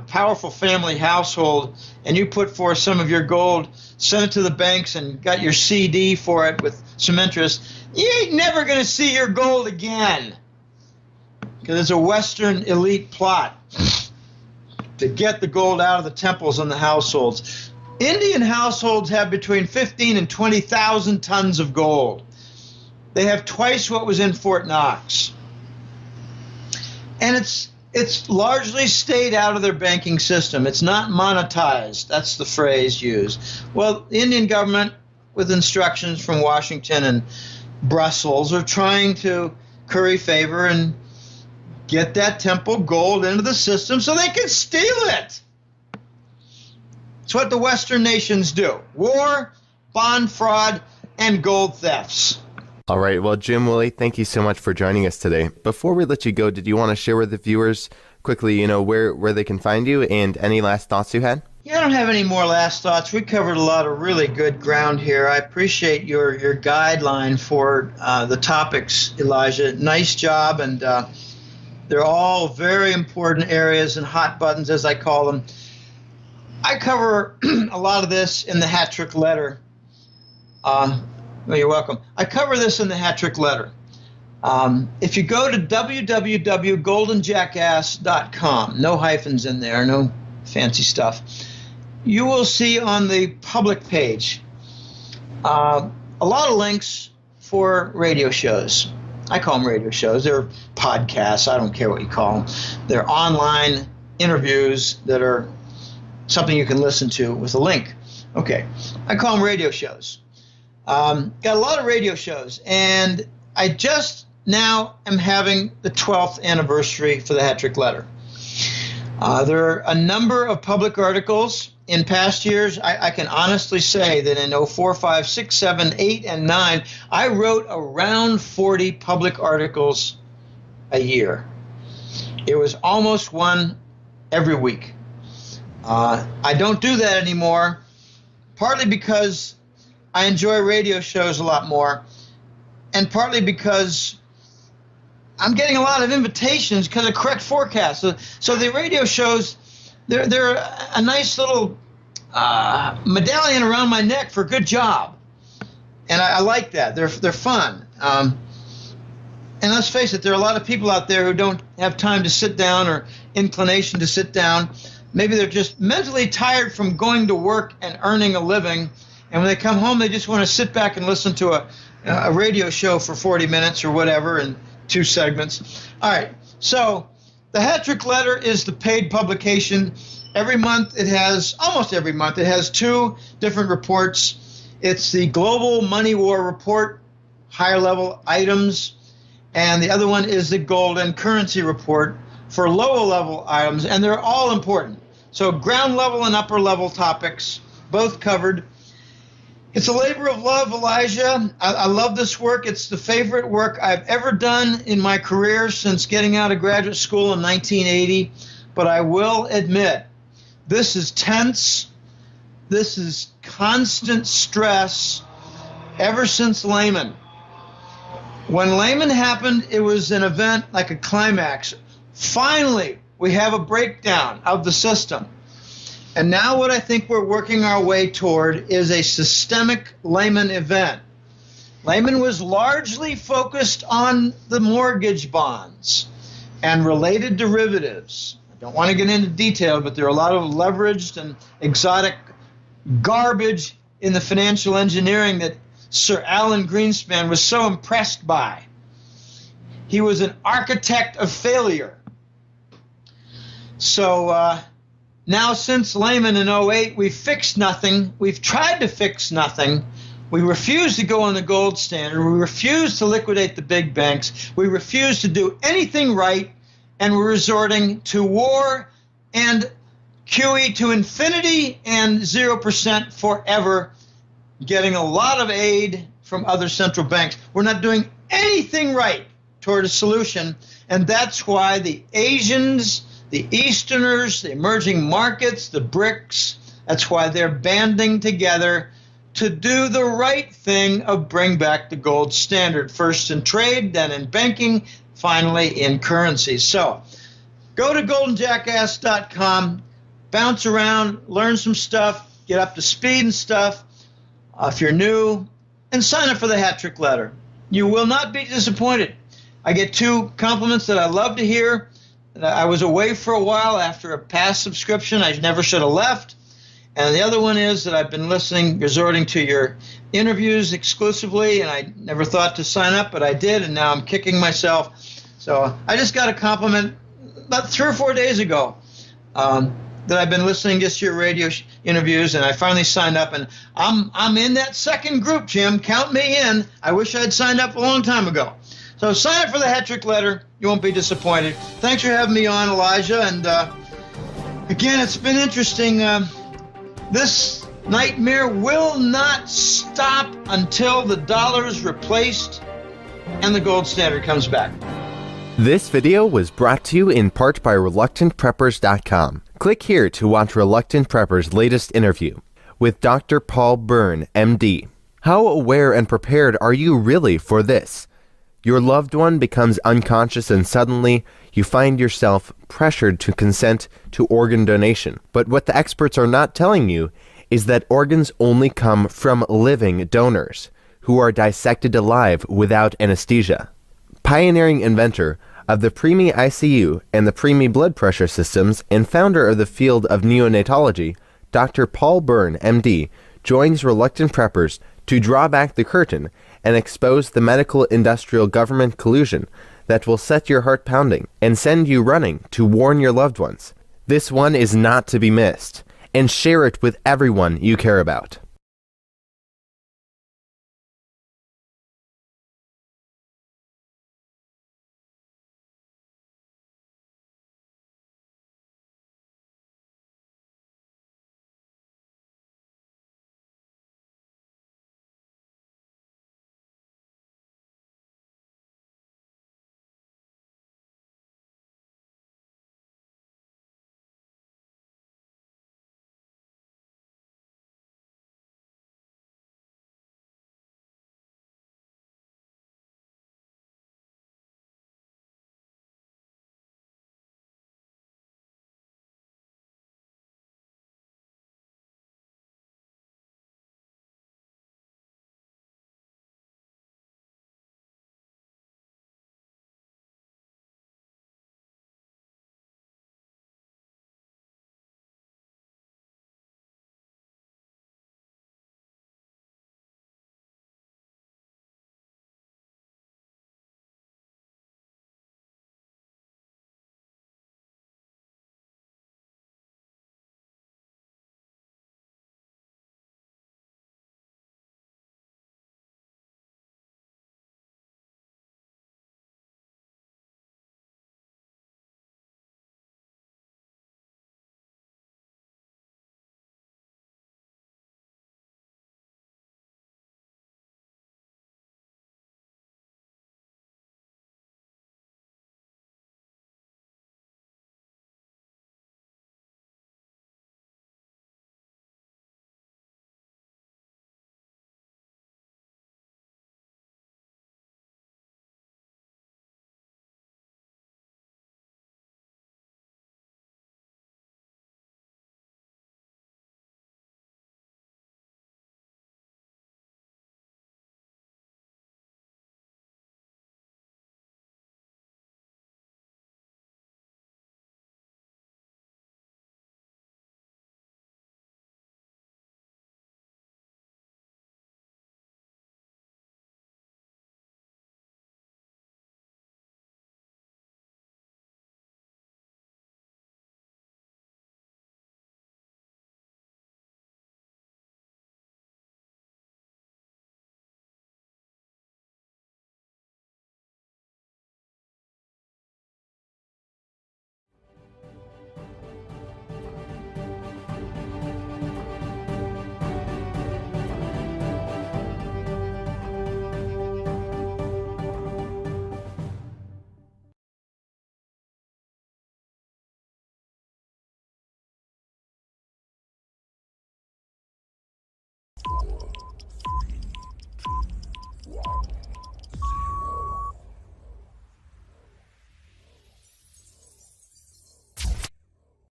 powerful family household, and you put forth some of your gold, sent it to the banks and got your CD for it with some interest, you ain't never going to see your gold again. Because it's a Western elite plot to get the gold out of the temples and the households. Indian households have between 15 and 20,000 tons of gold. They have twice what was in Fort Knox. And it's largely stayed out of their banking system. It's not monetized. That's the phrase used. Well, the Indian government, with instructions from Washington and Brussels, are trying to curry favor and get that temple gold into the system so they can steal it. It's what the Western nations do. War, bond fraud, and gold thefts. All right. Well, Jim, Willie, thank you so much for joining us today. Before we let you go, did you want to share with the viewers quickly, where they can find you and any last thoughts you had? Yeah, I don't have any more last thoughts. We covered a lot of really good ground here. I appreciate your guideline for the topics, Elijah. Nice job, and they're all very important areas and hot buttons, as I call them. I cover a lot of this in the hat trick letter. You're welcome. I cover this in the hat trick letter. If you go to www.goldenjackass.com, no hyphens in there, no fancy stuff, you will see on the public page a lot of links for radio shows. I call them radio shows. They're podcasts. I don't care what you call them. They're online interviews that are something you can listen to with a link. Okay. I call them radio shows. Got a lot of radio shows, and I just now am having the 12th anniversary for the Hat Trick Letter. There are a number of public articles. In past years, I can honestly say that in 04, 05, 06, 07, 08, and 09, I wrote around 40 public articles a year. It was almost one every week. I don't do that anymore, partly because I enjoy radio shows a lot more, and partly because I'm getting a lot of invitations because of correct forecasts. So the radio shows, they're a nice little medallion around my neck for a good job, and I like that. They're fun. And let's face it, there are a lot of people out there who don't have time to sit down or inclination to sit down. Maybe they're just mentally tired from going to work and earning a living. And when they come home, they just want to sit back and listen to a radio show for 40 minutes or whatever in 2 segments. All right, so the Hat Trick Letter is the paid publication. Almost every month, it has 2 different reports. It's the Global Money War Report, higher level items, and the other one is the Gold and Currency Report for lower level items, and they're all important. So ground level and upper level topics, both covered. It's a labor of love, Elijah. I love this work. It's the favorite work I've ever done in my career since getting out of graduate school in 1980. But I will admit, this is tense. This is constant stress ever since Lehman. When Lehman happened, it was an event like a climax. Finally, we have a breakdown of the system. And now what I think we're working our way toward is a systemic Lehman event. Lehman was largely focused on the mortgage bonds and related derivatives. I don't want to get into detail, but there are a lot of leveraged and exotic garbage in the financial engineering that Sir Alan Greenspan was so impressed by. He was an architect of failure. So now since Lehman in 08, we've fixed nothing. We've tried to fix nothing. We refuse to go on the gold standard. We refuse to liquidate the big banks. We refuse to do anything right, and we're resorting to war and QE to infinity and 0% forever, getting a lot of aid from other central banks. We're not doing anything right toward a solution, and that's why the Asians, the Easterners, the emerging markets, the BRICS, that's why they're banding together to do the right thing of bring back the gold standard, first in trade, then in banking, finally in currencies. So go to goldenjackass.com, bounce around, learn some stuff, get up to speed and stuff if you're new, and sign up for the Hat Trick Letter. You will not be disappointed. I get 2 compliments that I love to hear. I was away for a while after a past subscription. I never should have left. And the other one is that I've been resorting to your interviews exclusively, and I never thought to sign up, but I did, and now I'm kicking myself. So I just got a compliment about 3 or 4 days ago that I've been listening just to your radio interviews, and I finally signed up, and I'm in that second group, Jim. Count me in. I wish I'd signed up a long time ago. So sign up for the Hat Trick Letter. You won't be disappointed. Thanks for having me on, Elijah. And again, it's been interesting This nightmare will not stop until the dollar is replaced and the gold standard comes back. This video was brought to you in part by ReluctantPreppers.com. Click here to watch Reluctant Prepper's latest interview with Dr. Paul Byrne, MD. How aware and prepared are you really for this? Your loved one becomes unconscious and suddenly you find yourself pressured to consent to organ donation. But what the experts are not telling you is that organs only come from living donors who are dissected alive without anesthesia. Pioneering inventor of the Preemie ICU and the Preemie blood pressure systems and founder of the field of neonatology, Dr. Paul Byrne, MD, joins Reluctant Preppers to draw back the curtain and expose the medical industrial government collusion that will set your heart pounding and send you running to warn your loved ones. This one is not to be missed, and share it with everyone you care about.